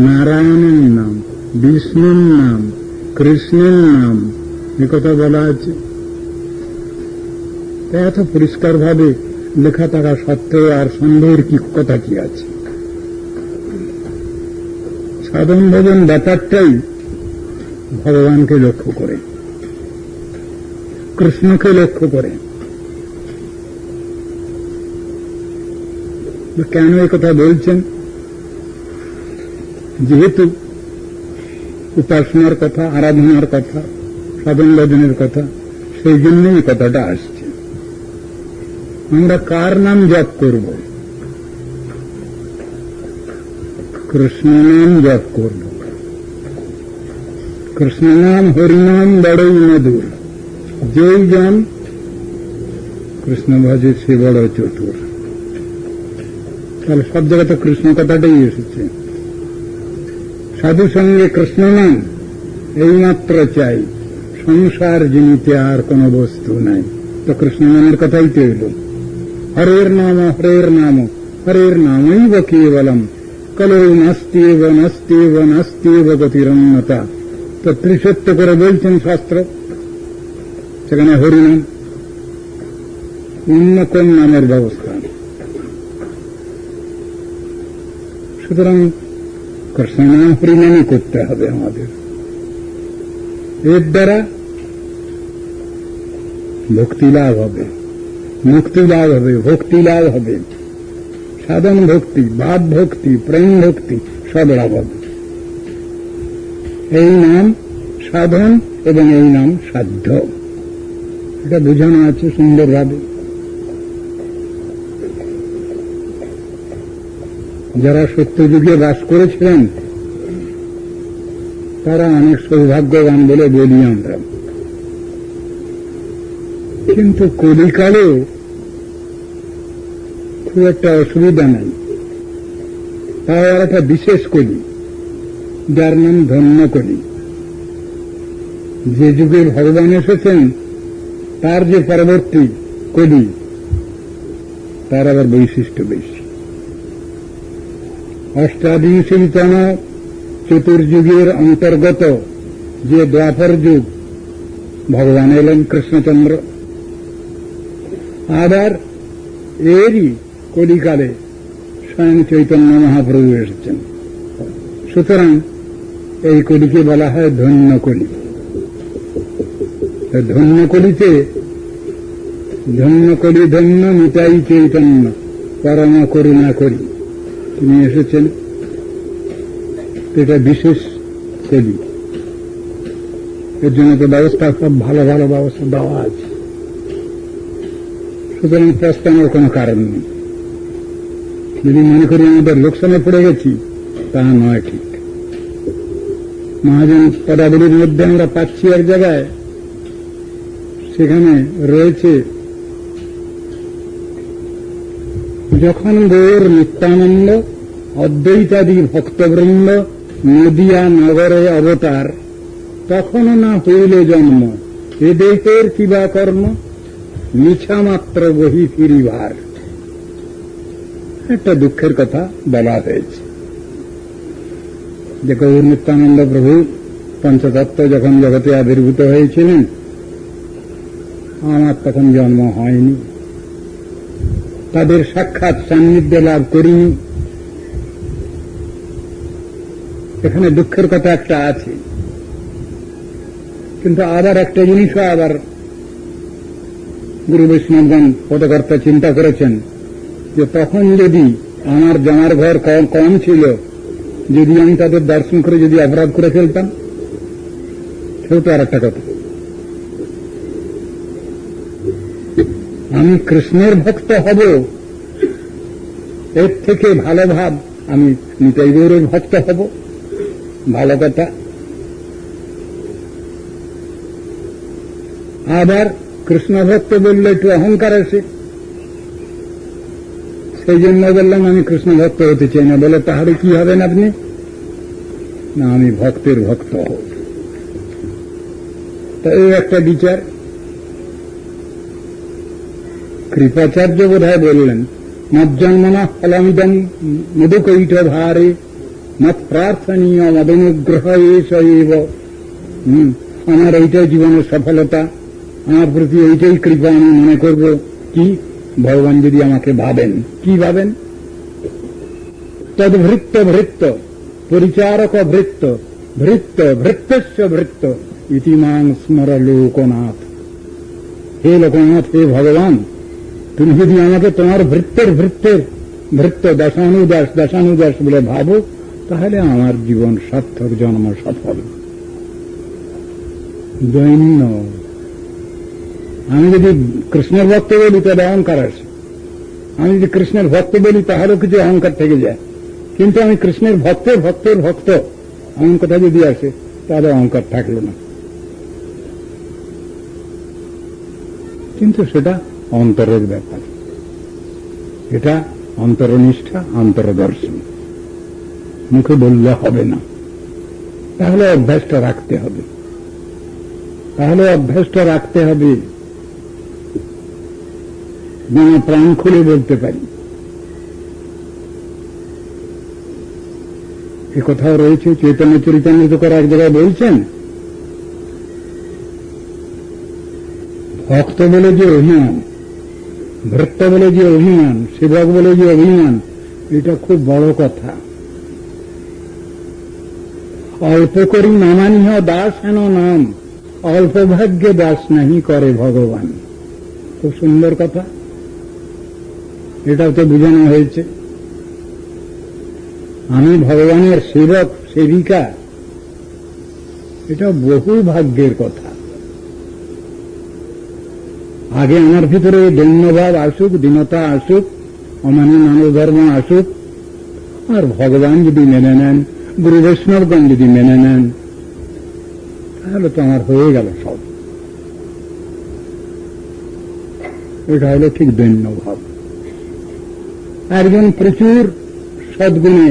নারায়ণের নাম, বিষ্ণুর নাম, কৃষ্ণের নাম, একথা বলা আছে। এত পরিষ্কার ভাবে লেখা থাকা সত্ত্বেও আর সন্দেহের কি কথা কি আছে? সাধন ভজন ব্যাপারটাই ভগবানকে লক্ষ্য করে, কৃষ্ণকে লক্ষ্য করে। কেন এই কথা বলছেন? যেহেতু উপাসনার কথা, আরাধনার কথা, সাধন ভজনের কথা, সেই জন্যই এই কথাটা আসছে। আমরা কার নাম জপ করব? কৃষ্ণ নাম জপ করব। কৃষ্ণ নাম, হরিনাম বড়ই মধুর, যেই জন কৃষ্ণ ভজে সে বড় চতুর। তাহলে সব জায়গাতে কৃষ্ণ কথাটাই এসেছে। সাধু সঙ্গে কৃষ্ণ নাম এইমাত্র চাই, সংসার জিনিতে আর কোন বস্তু নাই। তো কৃষ্ণ নামের কথাই তো এলো। হরের নাম, হরের নাম, হরের নামৈব কেবলম, কলৌ নাস্তিব নাস্তিব নাস্তিব গতিরন্যতা। তো ত্রিসত্য করে বলছেন শাস্ত্র, সেখানে হরিনাম, অন্য কোন নামের ব্যবস্থা। সুতরাং কৃষ্ণ নাম, হরিনামই করতে হবে আমাদের। এর দ্বারা ভক্তি লাভ হবে, মুক্তি লাভ হবে, ভক্তি লাভ হবে, সাধন ভক্তি, ভাব ভক্তি, প্রেম ভক্তি সব লাভব। এই নাম সাধন এবং এই নাম সাধ্য, এটা বোঝানো আছে সুন্দরভাবে। যারা সত্যযুগে বাস করেছিলেন তারা অনেক সৌভাগ্যবান বলে বলি আমরা। কিন্তু কলিকালেও খুব একটা অসুবিধা নেই। তাও আর একটা বিশেষ কলি, যার নাম ধন্য কলি। যে যুগে ভগবান এসেছেন তার যে পরবর্তী কলি, তার আবার বৈশিষ্ট্য বেশি। অষ্টাদশতম চতুর্যুগের অন্তর্গত যে দ্বাপর যুগ, ভগবান এলেন কৃষ্ণচন্দ্র। আবার এরই কলিকালে স্বয়ং চৈতন্য মহাপ্রভু এসেছেন। সুতরাং এই কলিকে বলা হয় ধন্য কলি। ধন্য কলিতে ধন্য কলি ধন্য মিটাই চৈতন্য পরম করুণা করি তিনি এসেছেন। এটা বিশেষ কলি, এর জন্য তো ব্যবস্থা সব ভালো ভালো ব্যবস্থা দেওয়া আছে। সুতরাং প্রস্থানের কোনো কারণ নেই। যদি মনে করি আমাদের লোকসানে পড়ে গেছি, তা নয় ঠিক। মহাজন পদাবলীর মধ্যে আমরা পাচ্ছি এক জায়গায়, সেখানে রয়েছে যখন গৌর নিত্যানন্দ অদ্বৈতাদি ভক্তবৃন্দ নদিয়া নগরে অবতার, তখনও না হইল জন্ম, এ দেহের কিবা কর্ম, মিছা মাত্র বহি ফিরিবার। একটা দুঃখের কথা বলা হয়েছে যে গৌর নিত্যানন্দ প্রভু পঞ্চতত্ত্ব যখন জগতে আবির্ভূত হয়েছিলেন, আমার তখন জন্ম হয়নি, তাদের সাক্ষাৎ সান্নিধ্য লাভ করিনি। এখানে দুঃখের কথা একটা আছে। কিন্তু আবার একটা জিনিসও আবার গুরু বৈষ্ণবগণ পদকর্তা চিন্তা করেছেন যে তখন যদি আমার জমার ঘর কম ছিল, যদি আমি তাদের দর্শন করে যদি অপরাধ করে ফেলতাম, সেও তো আর একটা কথা। আমি কৃষ্ণের ভক্ত হব, এর থেকে ভালো ভাব আমি নিতাই গৌরের ভক্ত হব, ভালো কথা। আবার কৃষ্ণ ভক্ত বললে একটু অহংকার আসে, সেই জন্য বললাম আমি কৃষ্ণ ভক্ত হতে চাই না। বলে তাহলে কি হবেন আপনি? না, আমি ভক্তের ভক্ত হব। তা এই একটা বিচার। কৃপাচার্য বোধহয় বললেন, মজ্জন্মনা ফলমিদম মধুকৈঠ ভারে মত প্রার্থনীয় মদনুগ্রহ এব। আমার এইটাই জীবনের সফলতা, আমার প্রতি এইটাই কৃপা আমি মনে করব। কি ভগবান যদি আমাকে ভাবেন, কি ভাবেন? তদ্ভৃত্ত ভৃত্ত পরিচারক ভৃত্ত ভৃত্ত ভৃত্যস্য ভৃত্ত ইতিমাং স্মর লোকনাথ। হে লোকনাথ, হে ভগবান, তুমি যদি আমাকে তোমার ভৃত্যের ভৃত্যের ভৃত্য দশানুদাস বলে ভাবো, তাহলে আমার জীবন সার্থক, জন্ম সফল। দৈন্য আমি যদি কৃষ্ণের ভক্ত বলি তাহলে অহংকার আসে, আমি যদি কৃষ্ণের ভক্ত বলি তাহলেও কিছু অহংকার থেকে যায়। কিন্তু আমি কৃষ্ণের ভক্তের ভক্তের ভক্ত এমন কথা যদি আসে, তাহলে অহংকার থাকলো না। কিন্তু সেটা অন্তরের ব্যাপার, এটা অন্তরনিষ্ঠা, অন্তর্দর্শন, মুখে বললে হবে না। তাহলে অভ্যাসটা রাখতে হবে, যেন প্রাণ খুলে বলতে পারি। এ কথাও রয়েছে চৈতন্য চরিতামৃত করে এক জায়গায় বলছেন, ভক্ত বলে যে অভিমান, ভৃত্য বলে যে অভিমান, সেবক বলে যে অভিমান, এটা খুব বড় কথা। অল্প করি নামানিহ দাস হেন নাম, অল্প ভাগ্যে দাস নাহি করে ভগবান। খুব সুন্দর কথা, এটাও তো বোঝানো হয়েছে। আমি ভগবানের সেবক সেবিকা, এটা বহু ভাগ্যের কথা। আগে আমার ভিতরে দৈন্যভাব আসুক, দীনতা আসুক, অমান্য মানব ধর্ম আসুক, আর ভগবান যদি মেনে নেন, গুরু বৈষ্ণবগণ যদি মেনে নেন, তাহলে তো আমার হয়ে গেল সব। এটা হল ঠিক দৈন্যভাব। একজন প্রচুর সদ্গুণে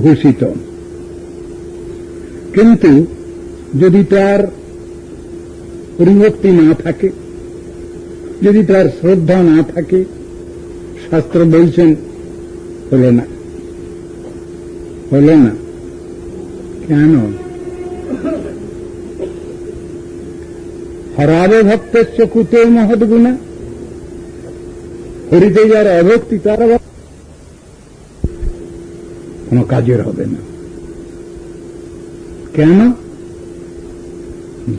ভূষিত, কিন্তু যদি তার পরিভক্তি না থাকে, যদি তার শ্রদ্ধা না থাকে, শাস্ত্র বলছেন হল না, হল না। কেন? হরাবে ভক্তস্য কুতো মহদ্গুণা, হরিতে যার অভক্তি তার কোন কাজের হবে না। কেন?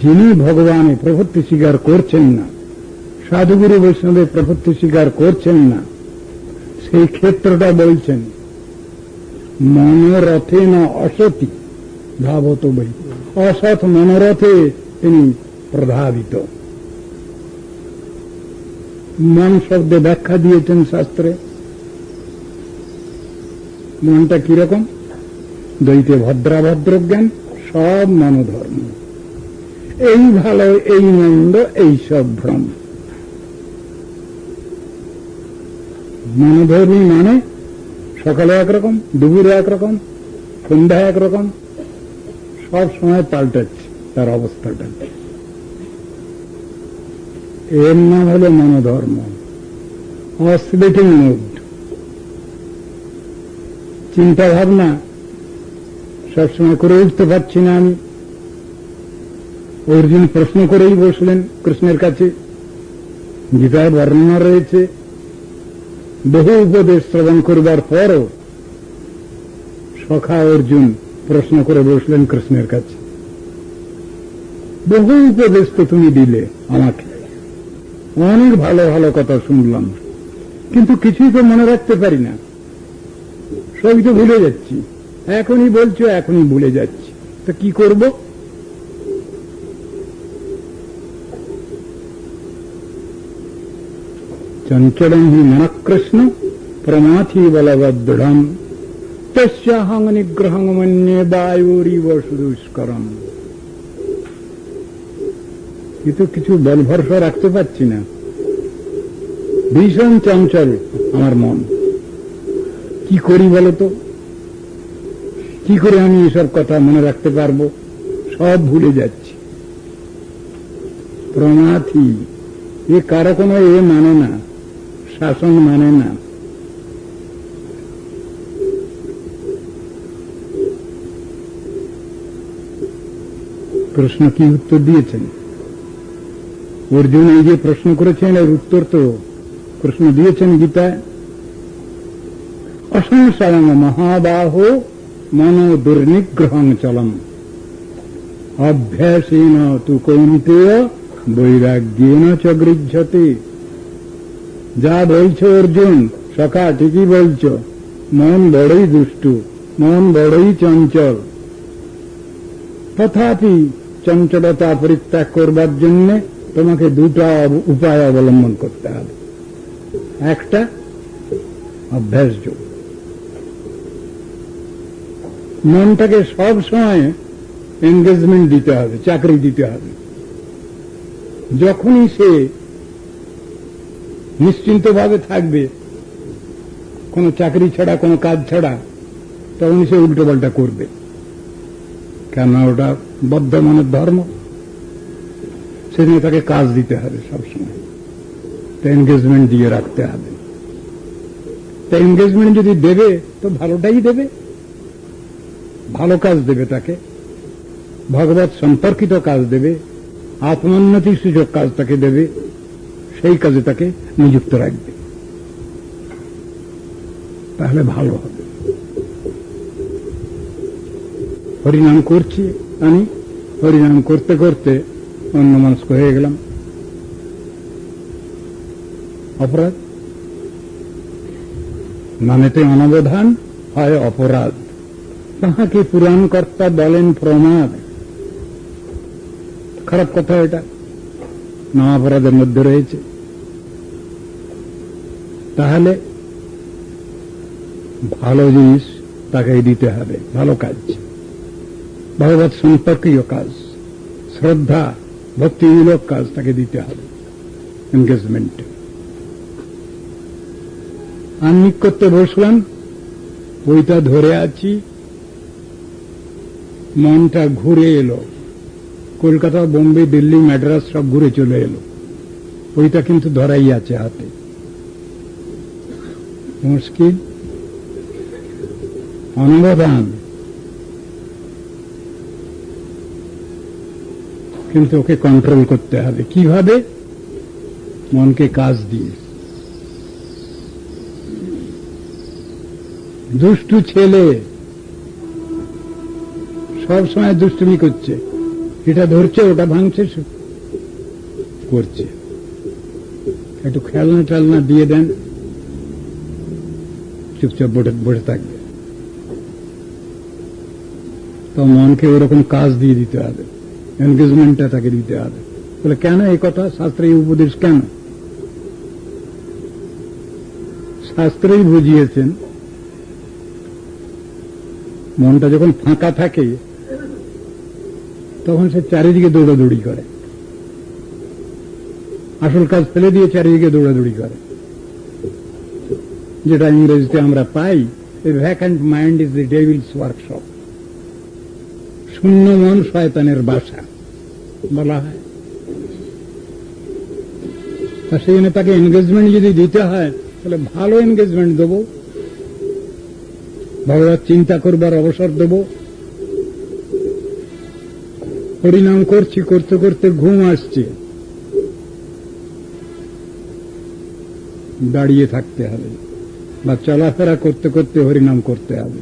যিনি ভগবানের প্রভুত্ব স্বীকার করছেন না, সাধুগুরু বৈষ্ণবের প্রভুত্ব স্বীকার করছেন না, সেই ক্ষেত্রটা বলছেন মনোরথে না অসতি ধাবত বই, অসৎ মনোরথে তিনি প্রভাবিত। মন শব্দে ব্যাখ্যা দিয়েছেন শাস্ত্রে। মনটা কিরকম? দ্বৈতে ভদ্রাভদ্র জ্ঞান, সব মনোধর্ম, এই ভালো এই মন্দ এই সব ভ্রম। মনোধর্মী মানে সকালে একরকম, দুপুরে একরকম, সন্ধ্যা একরকম, সব সময় পাল্টাচ্ছে তার অবস্থাটা। এর নাম হল মনোধর্ম, অসিলেটিং মুড। চিন্তা ভাবনা সবসময় করে উঠতে পারছি না আমি। অর্জুন প্রশ্ন করেই বসলেন কৃষ্ণের কাছে। গীতায় বর্ণনা রয়েছে, বহু উপদেশ শ্রবণ করবার পরও সখা অর্জুন প্রশ্ন করে বসলেন কৃষ্ণের কাছে, বহু উপদেশ তো তুমি দিলে আমাকে, অনেক ভালো ভালো কথা শুনলাম, কিন্তু কিছুই তো মনে রাখতে পারি না, সবই তো ভুলে যাচ্ছি। এখনই বলছো, এখনই ভুলে যাচ্ছি, তো কি করব? চঞ্চলং হি মনঃকৃষ্ণ প্রমাথি বলবদ্দৃঢ়ম তস্যাহং নিগ্রহং মন্যে বায়ুরিব সুদুষ্করম। কিন্তু কিছু বল ভরসা রাখতে পারছি না, ভীষণ চঞ্চল আমার মন। কি করি বলতো? কি করে আমি এসব কথা মনে রাখতে পারবো? সব ভুলে যাচ্ছি। প্রমাথি, এ কারো কোনো এ মানে না, শাসন মানে না। প্রশ্ন কি উত্তর দিয়েছেন? অর্জুন এই যে প্রশ্ন করেছেন, এর উত্তর তো কৃষ্ণ দিয়েছেন গীতায়। অসংশয়ং মহাবাহো মনো দুর্নিগ্রহং চলম অভ্যাসেন তু কৌন্তেয় বৈরাগ্যেন চ গৃহ্যতে। যা বলছো অর্জুন, সখা ঠিকই বলছো, মন বড়ই দুষ্টু, মন বড়ই চঞ্চল। তথাপি চঞ্চলতা পরিত্যাগ করবার জন্য তোমাকে দুটা উপায় অবলম্বন করতে হবে। একটা অভ্যাস যোগ, মনটাকে সব সময় এনগেজমেন্ট দিতে হবে, চাকরি দিতে হবে। যখনই সে নিশ্চিন্তভাবে থাকবে, কোনো চাকরি ছাড়া, কোনো কাজ ছাড়া, তখনই সে উল্টো পাল্টা করবে, কেন ওটা বদ্ধমানের ধর্ম। সেদিনে তাকে কাজ দিতে হবে সবসময়, এনগেজমেন্ট দিয়ে রাখতে হবে। তা এনগেজমেন্ট যদি দেবে তো ভালোটাই দেবে, ভালো কাজ দেবে, তাকে ভগবত সম্পর্কিত কাজ দেবে, আত্মোন্নতি সূচক কাজ তাকে দেবে, সেই কাজে তাকে নিযুক্ত রাখবে, তাহলে ভালো হবে। হরিনাম করছি আমি, হরিনাম করতে করতে অন্যমনস্ক হয়ে গেলাম, অপরাধ। নামেতে অনবধান, হয় অপরাধ, তাহাকে পুরাণকর্তা বলেন প্রমাদ। খারাপ কথা এটা, না অপরাধের মধ্যে রয়েছে। তাহলে ভালো জিনিস তাকে দিতে হবে, ভালো কাজ, ভগবত সম্পর্কীয় কাজ, শ্রদ্ধা ভক্তিমূলক কাজ তাকে দিতে হবে এনগেজমেন্টে। আমি করতে বসলাম, বইটা ধরে আছি, মনটা ঘুরে এলো, কলকাতা, বোম্বে, দিল্লি, ম্যাড্রাস সব ঘুরে চলে এলো। বইটা কিন্তু ধরাই আছে হাতে। মুশকিল, অনবদান, কিন্তু ওকে কন্ট্রোল করতে হবে। কিভাবে? মনকে কাজ দিয়ে। দুষ্টু ছেলে সব সময় দুষ্টুমি করছে, এটা ধরছে ওটা ভাঙছে করছে। একটু খেলনা টেলনা দিয়ে দেন, চুপচাপ বসে থাকবে। তো মনকে ওরকম কাজ দিয়ে দিতে হবে, এনগেজমেন্টটা তাকে দিতে হবে। বলে কেন এই কথা? শাস্ত্রে এই উপদেশ কেন? শাস্ত্রেই বুঝিয়েছেন, মনটা যখন ফাঁকা থাকে তখন সে চারিদিকে দৌড়াদৌড়ি করে, আসল কাজ ফেলে দিয়ে চারিদিকে দৌড়াদৌড়ি করে। যেটা ইংরেজিতে আমরা পাই, a vacant mind is the devil's workshop. শূন্য মন শয়তানের বাসা বলা হয়। তা সেই জন্য তাকে এনগেজমেন্ট যদি দিতে হয়, তাহলে ভালো এনগেজমেন্ট দেব, ভগবত চিন্তা করবার অবসর দেব। হরিনাম করছি, করতে করতে ঘুম আসছে, দাঁড়িয়ে থাকতে হবে, বা চলাফেরা করতে করতে হরিনাম করতে হবে,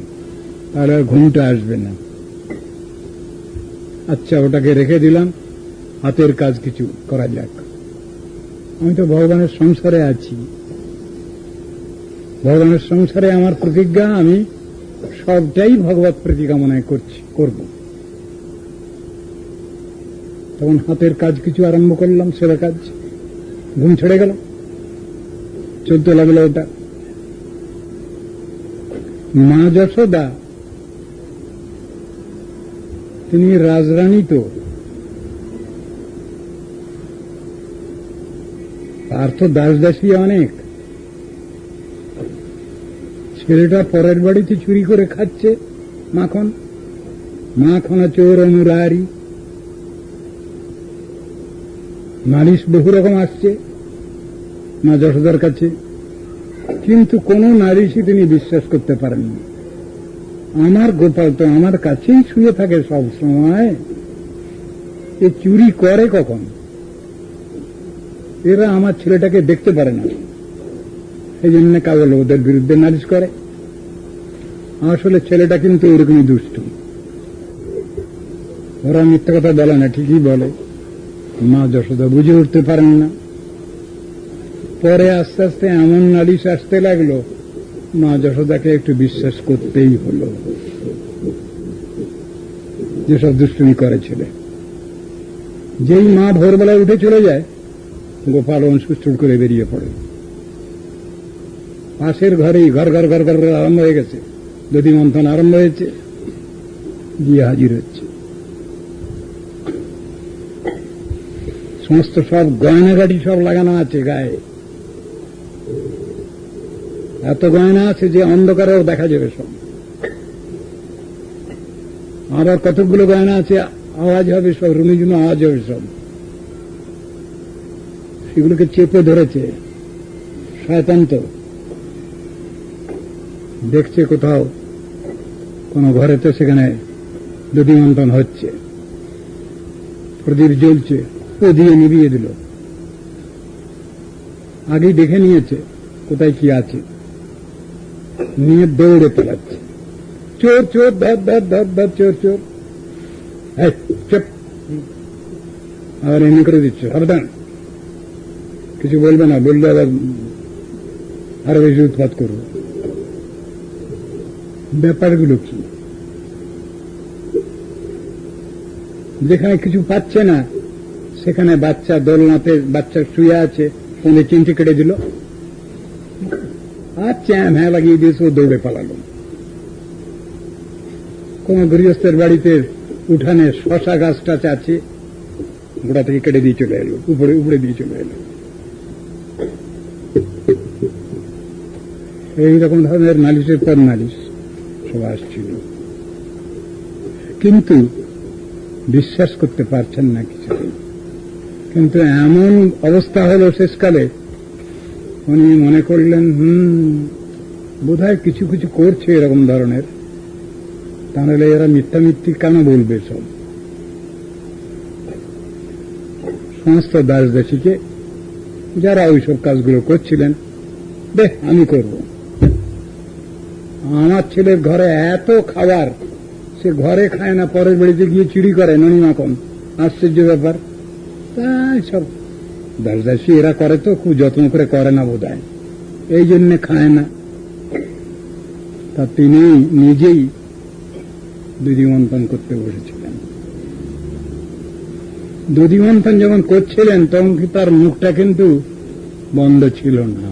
তাহলে ঘুমটা আসবে না। আচ্ছা, ওটাকে রেখে দিলাম, হাতের কাজ কিছু করা যাক। আমি তো ভগবানের সংসারে আছি, ভগবানের সংসারে আমার প্রতিজ্ঞা, আমি সবটাই ভগবত প্রীতি কামনায় করব। তখন হাতের কাজ কিছু আরম্ভ করলাম, সেরা কাজ। ঘুম ছেড়ে গেল, চলতে লাগলো ওটা। মা যশোদা তিনি রাজরানী, তো তার তো দাস দাসী অনেক। ছেলেটা পরের বাড়িতে চুরি করে খাচ্ছে মাখন, মাখনা চোর অনুরারি, নালিশ বহু রকম আসছে মা যশোদার কাছে, কিন্তু কোন নালিশই তিনি বিশ্বাস করতে পারেননি। আমার গোপাল তো আমার কাছেই শুয়ে থাকে সব সময়, এ চুরি করে কখন? এরা আমার ছেলেটাকে দেখতে পারে না, এই জন্য কেবল ওদের বিরুদ্ধে নালিশ করে। আসলে ছেলেটা কিন্তু ওরকমই দুষ্ট। ওরা মিথ্যা কথা বলে না, ঠিকই বলে। মা যশোদা বুঝে উঠতে পারেন না। পরে আস্তে আস্তে এমন নালিশ আসতে লাগলো, মা যশোদাকে একটু বিশ্বাস করতেই হলো, যেসব দুষ্টুমি করে ছেলে। যেই মা ভোরবেলায় উঠে চলে যায়, গোপাল অংশুষ্ঠুর করে বেরিয়ে পড়ে। পাশের ঘরেই ঘর ঘর ঘর ঘর আরম্ভ হয়ে গেছে, দধি মন্থন আরম্ভ হয়েছে, গিয়ে হাজির হচ্ছে। সমস্ত সব গয়নাগাটি সব লাগানো আছে গায়ে, এত গয়না আছে যে অন্ধকারেও দেখা যাবে সব। আবার কতগুলো গয়না আছে, আওয়াজ হবে সব, রুমিজুনো আওয়াজ হবে সব। সেগুলোকে চেপে ধরেছে শয়তান, তো দেখছে কোথাও কোন ঘরে, তো সেখানে দধি মন্থন হচ্ছে, প্রদীপ জ্বলছে, ও দিয়ে নিভিয়ে দিল। আগেই দেখে নিয়েছে কোথায় কি আছে, নিয়ে দৌড়ে পালাচ্ছে। চোর চোর, ধর ধর ধর ধর, চোর চোর, চুপ। আবার এমনি করে দিচ্ছে, সাবধান, কিছু বলবে না, বললে আবার আরো বেশি উৎপাত করবে। ব্যাপারগুলো কি? যেখানে কিছু পাচ্ছে না সেখানে বাচ্চা দোলনাতে বাচ্চা শুয়ে আছে, ফোনে চিমটি কেটে দিল আর চ্যাম হ্যাঁ লাগিয়ে দিয়েছে, ও দৌড়ে পালালো। কোন গৃহস্থের বাড়িতে উঠানে শশা গাছটা আছে, গোড়া থেকে কেটে দিয়ে চলে এলো, উপরে দিয়ে চলে এলো। এইরকম ধরনের নালিশের পর নালিশ সব আসছিল, কিন্তু বিশ্বাস করতে পারছেন না কিছুদিন। কিন্তু এমন অবস্থা হলো শেষকালে, উনি মনে করলেন বোধহয় কিছু কিছু করছে এরকম ধরনের, তাহলে এরা মিথ্যা মিথ্যি কেন বলবে? সব সমস্ত দাস দাসীকে যারা ওইসব কাজগুলো করছিলেন, দেখ আমি করব, আমার ছেলের ঘরে এত খাবার, সে ঘরে খায় না, পরের বাড়িতে গিয়ে চুরি করে ননি মাখন, আশ্চর্য ব্যাপার। তাই সব দাস দাসী এরা করে তো খুব যত্ন করে করে না বোধ হয়, এই জন্য খায় না। তা তিনি নিজেই দধি মন্থন করতে বসেছিলেন। দধি মন্থন যখন করছিলেন তখন কি তার মুখটা কিন্তু বন্ধ ছিল না।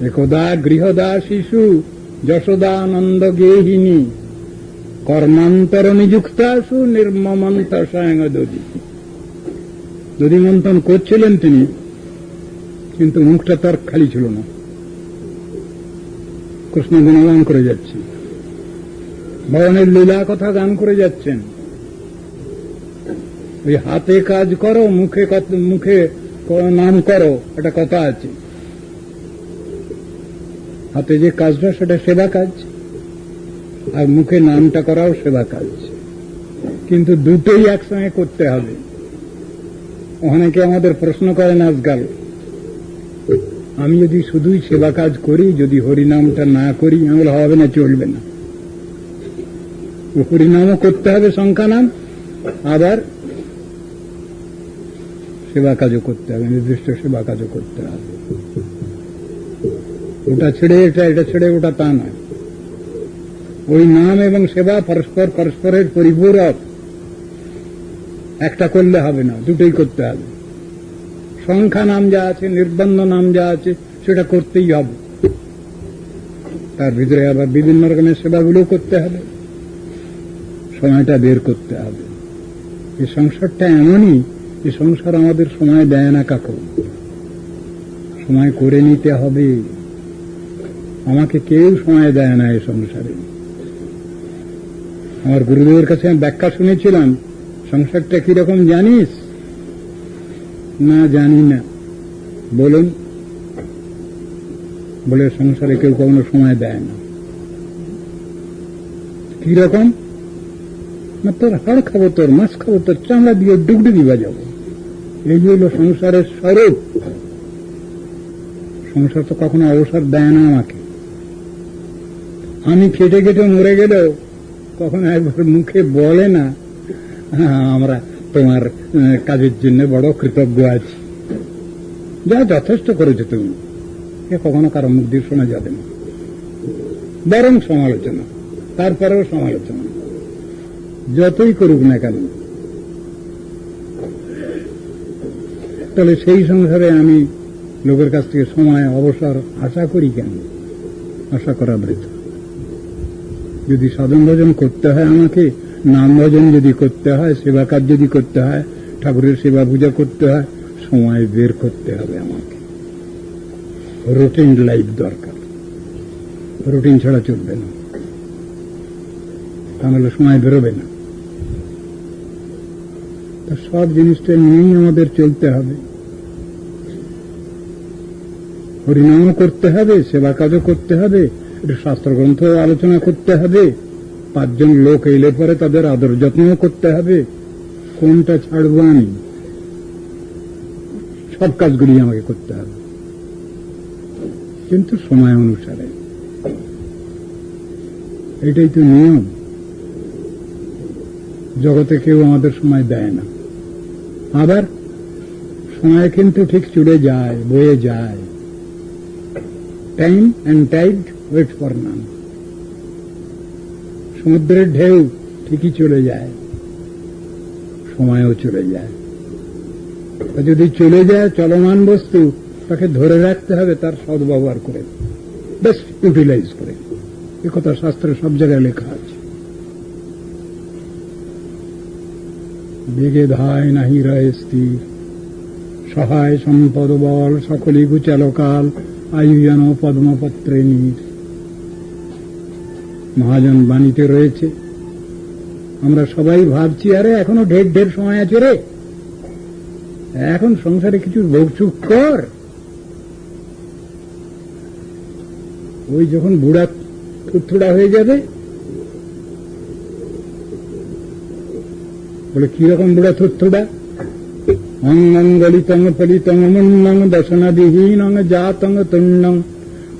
একদা গৃহদা শিশু যশোদানন্দ গেহিনী কর্মান্তর নিযুক্তাসু নির্মমন্ত স্বয়ং দধি। দধি মন্থন করছিলেন তিনি, কিন্তু মুখটা তার খালি ছিল না, কৃষ্ণ গুণগান করে যাচ্ছেন, ভগবানের লীলা কথা গান করে যাচ্ছেন। ওই হাতে কাজ করো, মুখে নাম করো, একটা কথা আছে। হাতে যে কাজটা সেটা সেবা কাজ, আর মুখে নামটা করাও সেবা কাজ, কিন্তু দুটোই একসঙ্গে করতে হবে। অনেকে আমাদের প্রশ্ন করেন আজকাল, আমি যদি শুধুই সেবা কাজ করি, যদি হরিনামটা না করি, আমার হবে না, চলবে না। হরিনামও করতে হবে, সংখ্যা নাম, আবার সেবা কাজও করতে হবে, নির্দিষ্ট সেবা কাজও করতে হবে। ওটা ছেড়ে এটা, এটা ছেড়ে ওটা, তা নয়। ওই নাম এবং সেবা পরস্পরের পরিপূরক, একটা করলে হবে না, দুটোই করতে হবে। সংখ্যা নাম যা আছে, নির্বন্ধ নাম যা আছে, সেটা করতেই হবে। তার ভিতরে আবার বিভিন্ন রকমের সেবাগুলো করতে হবে, সময়টা বের করতে হবে। এই সংসারটা এমনই, এই সংসার আমাদের সময় দেয় না কাকু, সময় করে নিতে হবে। আমাকে কেউ সময় দেয় না এই সংসারে। আমার গুরুদেবের কাছে আমি ব্যাখ্যা শুনেছিলাম, সংসারটা কিরকম জানিস? না, জানি না। বলুন। বলে, সংসারে কেউ কখনো সময় দেয় না। কিরকম? না, তোর হাড় খাবো, তোর মাছ খাবো, তোর চামড়া দিয়ে ডুগডুগি বাজাবো, এই হইল সংসারের স্বরূপ। সংসার তো কখনো অবসর দেয় না আমাকে। আমি খেটে খেটে মরে গেলেও কখনো একবার মুখে বলে না, আমরা তোমার কাজের জন্য বড় কৃতজ্ঞ আছি, যা যথেষ্ট করেছো তুমি। এ কখনো কারো মুখ দিয়ে শোনা যাবে না, বরং সমালোচনা, তারপরেও সমালোচনা, যতই করুক না কেন। তাহলে সেই সংসারে আমি লোকের কাছ থেকে সময় অবসর আশা করি কেন? আশা করা বৃথা। যদি সাধন ভজন করতে হয় আমাকে, নাম ভজন যদি করতে হয়, সেবা কাজ যদি করতে হয়, ঠাকুরের সেবা পূজা করতে হয়, সময় বের করতে হবে আমাকে। রুটিন লাইফ দরকার, রুটিন ছাড়া চলবে না, তাহলে সময় বেরোবে না। তা সব জিনিসটা নিয়েই আমাদের চলতে হবে। হরিনামও করতে হবে, সেবা কাজও করতে হবে, একটু শাস্ত্রগ্রন্থ আলোচনা করতে হবে, 5 জন লোক এলে পরে তাদের আদর যত্নও করতে হবে। কোনটা ছাড়বো আমি? সব কাজগুলি আমাকে করতে হবে, কিন্তু সময় অনুসারে। এটাই তো নিয়ম। জগতে কেউ আমাদের সময় দেয় না, আবার সময় কিন্তু ঠিক চলে যায়, বয়ে যায়। Time and tide wait for none. সমুদ্রের ঢেউ ঠিকই চলে যায়, সময়ও চলে যায়। যদি চলে যায় চলমান বস্তু, তাকে ধরে রাখতে হবে তার সদ্ব্যবহার করে, বেস্ট ইউটিলাইজ করে। একথা শাস্ত্রে সব জায়গায় লেখা আছে। বেগে ধায় নাহি রয় স্থির, সহায় সম্পদ বল সকলি গুচালকাল, আয়ু যেন পদ্মপত্রে নীর। মহাজন বাণীতে রয়েছে। আমরা সবাই ভাবছি, আরে এখনো ঢের ঢের সময় আছে রে, এখন সংসারে কিছু ভোগচুক কর। ওই যখন বুড়া থুড়থুড়া হয়ে যাবে, বলে কিরকম বুড়া থুড়থুড়া? অঙ্গং গলিতং ফলিতং মুন্নং দশনাদিহীনং জাতং তুন্নং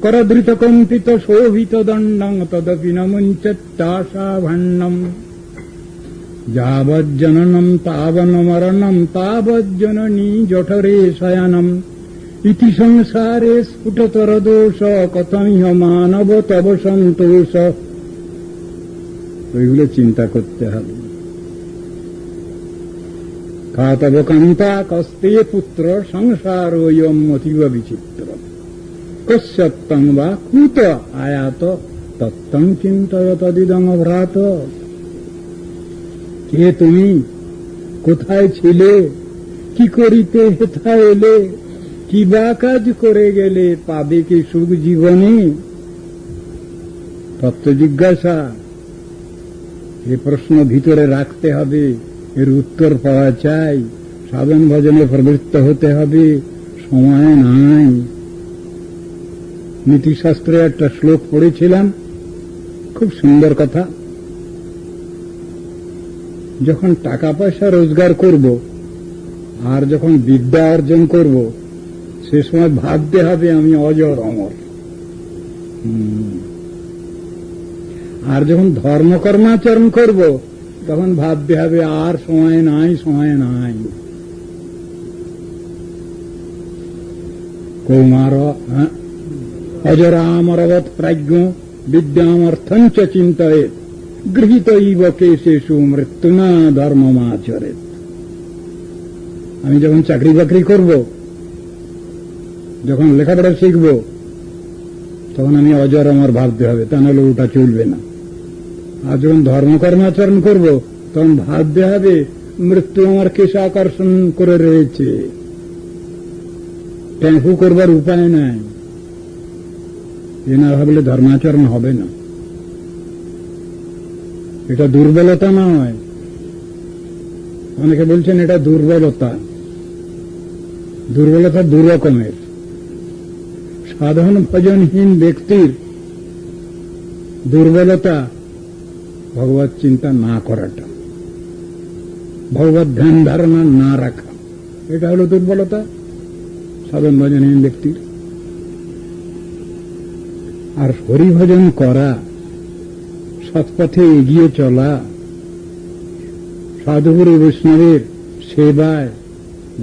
করদৃত কম্পিত শোভিত দণ্ডং তদপি ন মুঞ্চত্তাশা ভান্নম। যাবজ্জননম তাবন মরণম তাবজ্জননী জঠরে শয়নম ইতি সংসারে স্ফুটতর দোষ কথমিহ মানব তব সন্তোষ। ওইগুলো চিন্তা করতে হবে। খাতব কান্তা কস্তে পুত্র সংসারোয়ম অতীব বিচিত্র, কস্যত্তং বা কুত আয়াত তত্তং চিন্তয় তদিদং ভ্রাত। কে তুমি? কোথায় ছিলে? কি করিতে হেথা এলে? কি বা কাজ করে গেলে? পাবে কি সুখ জীবনে? তত্ত্ব জিজ্ঞাসা। এ প্রশ্ন ভিতরে রাখতে হবে, এর উত্তর পাওয়া চাই। সাধন ভজনে প্রবৃত্ত হতে হবে, সময় নাই। নীতিশাস্ত্রে একটা শ্লোক পড়েছিলাম, খুব সুন্দর কথা। যখন টাকা পয়সা রোজগার করব আর যখন বিদ্যা অর্জন করব, সে সময় ভাবতে হবে আমি অজর অমর। আর যখন ধর্মকর্মাচরণ করব, তখন ভাবতে হবে আর সময় নাই, সময় নাই। কৌমার অজরামরবৎ প্রাজ্ঞ বিদ্যামর্থঞ্চ চিন্তয়েৎ গৃহীত ইব কেশেষু মৃত্যুনা ধর্মমাচরেৎ। আমি যখন চাকরি বাকরি করব, যখন লেখাপড়া শিখব, তখন আমি অজর অমর ভাবতে হবে, তা নাহলে ওটা চলবে না। আর যখন ধর্মকর্মাচরণ করব, তখন ভাবতে হবে মৃত্যু আমার কেশে আকর্ষণ করে রয়েছে, ট্যাঁকু করবার উপায় নাই। এ না ভাবলে ধর্মাচরণ হবে না। এটা দুর্বলতা নয়। অনেকে বলছেন এটা দুর্বলতা। দুর্বলতা দু রকমের। সাধারণ ভজনহীন ব্যক্তির দুর্বলতা ভগবত চিন্তা না করাটা, ভগবত ধ্যান ধারণা না রাখা, এটা হল দুর্বলতা সাধন ভজনহীন ব্যক্তির। আর হরিভজন করা, সৎপথে এগিয়ে চলা, সাধুগুরু বৈষ্ণবের সেবায়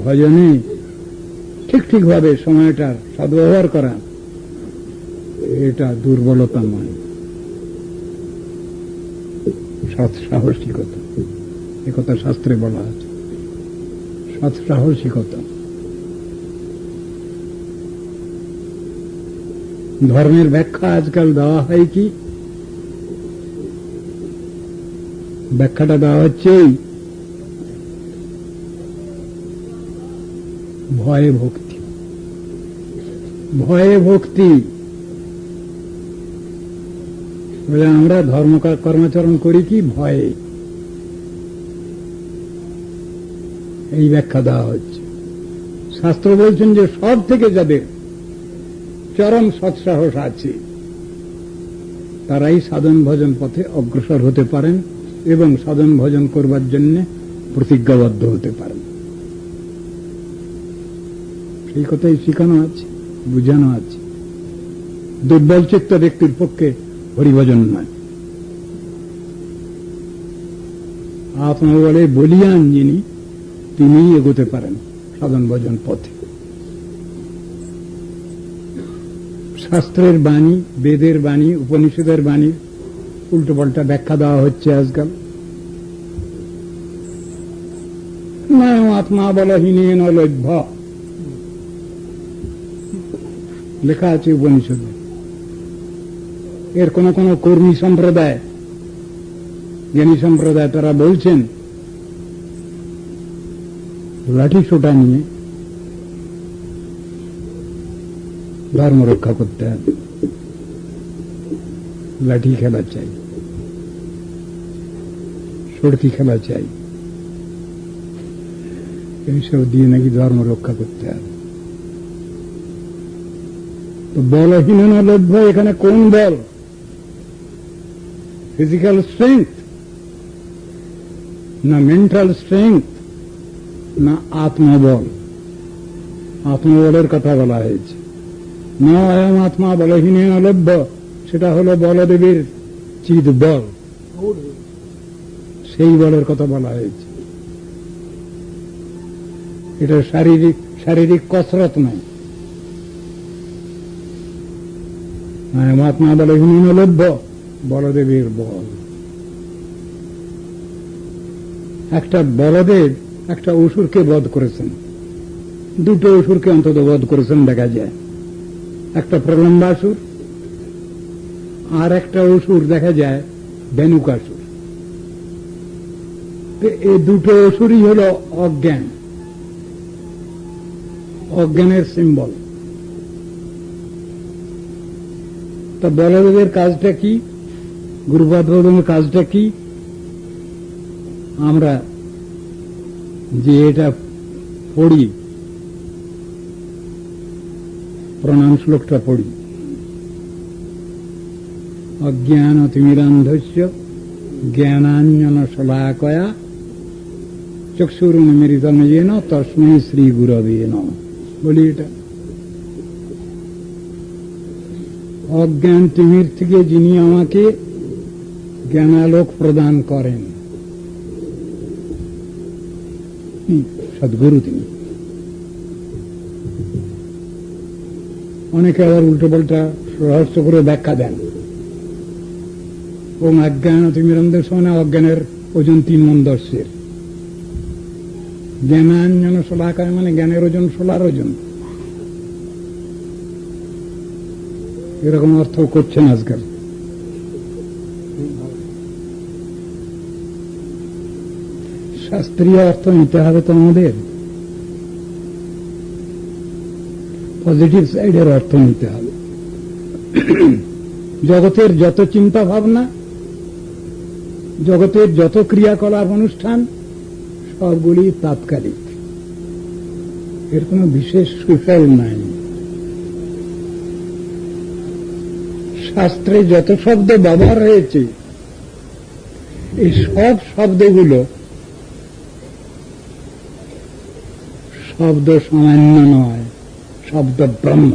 ভজনে ঠিকভাবে সময়টার সদ্ব্যবহার করা, এটা দুর্বলতা নয়, সৎ সাহসিকতা। একথা শাস্ত্রে বলা আছে, সৎ সাহসিকতা। ধর্মের ব্যাখ্যা আজকাল দেওয়া হয় কি? ব্যাখ্যাটা দেওয়া হচ্ছে ভয়ে ভক্তি। ভয়ে ভক্তি বলে আমরা ধর্ম কর্মাচরণ করি কি ভয়ে, এই ব্যাখ্যা দেওয়া হচ্ছে। শাস্ত্র বলছেন যে সব থেকে যাদের চরম সৎসাহস আছে, তারাই সাধন ভজন পথে অগ্রসর হতে পারেন এবং সাধন ভজন করবার জন্য প্রতিজ্ঞাবদ্ধ হতে পারেন। সেই কথাই শিখানো আছে, বুঝানো আছে। দুর্বল চিত্ত ব্যক্তির পক্ষে হরিভজন নয়। আপনার বলে বলিয়ান যিনি, তিনিই এগোতে পারেন সাধন ভজন পথে। শাস্ত্রের বাণী, বেদের বাণী, উপনিষদের বাণী উল্টোপাল্টা ব্যাখ্যা দেওয়া হচ্ছে আজকাল। নয়ম আত্মা বলহীনেন লভ্য, লেখা আছে উপনিষদে। এর কোন কোন কর্মী সম্প্রদায়, জ্ঞানী সম্প্রদায়, তারা বলছেন লাঠি সোটা নিয়ে ধর্ম রক্ষা করতে হবে, লাঠি খেলা চাই, সড়কি খেলা চাই, এইসব দিয়ে নাকি ধর্ম রক্ষা করতে হবে। তো বলহীন লভ্য, এখানে কোন বল? ফিজিক্যাল স্ট্রেংথ না মেন্টাল স্ট্রেংথ না আত্মবল? আত্মবলের কথা বলা হয়েছে। না অয়ম আত্মা বলহীন লভ্য, সেটা হলো বলদেবীর চিদ বল, সেই বলের কথা বলা হয়েছে। এটা শারীরিক কসরত নয়। আত্মা বলহীন লভ্য, বলদেবীর বল। একটা বলদেব একটা অসুরকে বধ করেছেন, দুটো অসুরকে অন্তত বধ করেছেন দেখা যায়। একটা প্রলম্বাসুর, আর একটা অসুর দেখা যায় বেনুকাসুর। এই দুটো অসুরই হল অজ্ঞান, অজ্ঞানের সিম্বল। তা বলদেবের কাজটা কি, গুরুপাদ গৌতমের কাজটা কি? আমরা যে এটা পড়ি, প্রণাম শ্লোকটা পড়ি, অজ্ঞান তিমিরান্ধস্য জ্ঞানাঞ্জন শলাকয়া চক্ষুরুন্মীলিতং येन তস্মৈ শ্রী গুরবে নমঃ। বলি এটা অজ্ঞান তিমির থেকে যিনি আমাকে জ্ঞানালোক প্রদান করেন, সদ্গুরু তিনি। অনেকে আবার উল্টো পাল্টা রহস্য করে ব্যাখ্যা দেন। এবং অজ্ঞান তিমিরান্ধস্য মানে অজ্ঞানের ওজন 3 মণ 10-এর, জ্ঞানাঞ্জন শলাকায় মানে জ্ঞানের ওজন 16 ওজন। এরকম অর্থ করছেন আজকাল। শাস্ত্রীয় অর্থ নিতে হবে তো আমাদের, পজিটিভ সাইডের অর্থ নিতে হবে। জগতের যত চিন্তা ভাবনা, জগতের যত ক্রিয়াকলাপ অনুষ্ঠান, সবগুলি তাৎকালিক, এর কোন বিশেষ সুফল নাই। শাস্ত্রে যত শব্দ ব্যবহার হয়েছে, এই সব শব্দগুলো শব্দ সামান্য নয়, শব্দ ব্রহ্ম,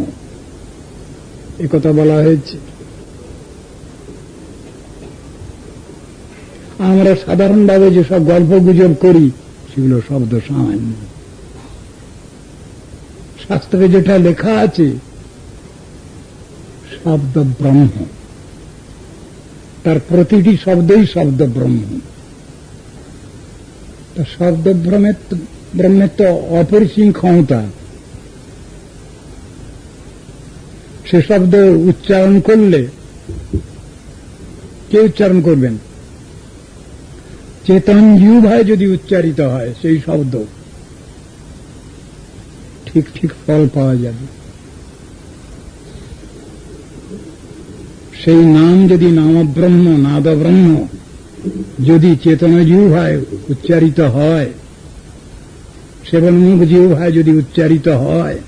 একথা বলা হয়েছে। আমরা সাধারণভাবে যেসব গল্প গুজব করি, সেগুলো শব্দ সামান্য। শাস্ত্রে যেটা লেখা আছে শব্দ ব্রহ্ম, তার প্রতিটি শব্দই শব্দ ব্রহ্ম। তা শব্দ ব্রহ্মের তো অপরিসীম ক্ষমতা। সে শব্দ উচ্চারণ করলে কে উচ্চারণ করবেন? চেতন জিহ্বায় যদি উচ্চারিত হয় সেই শব্দ, ঠিক ঠিক ফল পাওয়া যাবে। সেই নাম যদি নামব্রহ্ম, নাদব্রহ্ম যদি চেতন জিহ্বায় উচ্চারিত হয়, সেবন্মুখ জিহ্বায় যদি উচ্চারিত হয়,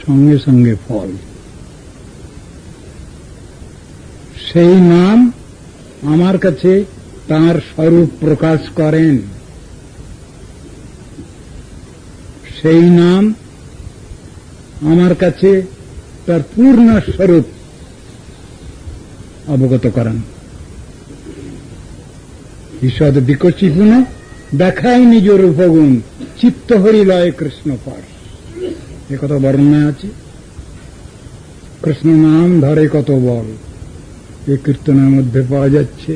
সঙ্গে সঙ্গে ফল। সেই নাম আমার কাছে তাঁর স্বরূপ প্রকাশ করেন, সেই নাম আমার কাছে তার পূর্ণ স্বরূপ অবগত করেন। ঈষদ বিকশিপুন দেখায় নিজ রূপগুণ, চিত্ত হরিলয় কৃষ্ণ পার, একথা বর্ণনা আছে। কৃষ্ণ নাম ধরে কত বল, এই কীর্তনের মধ্যে পাওয়া যাচ্ছে।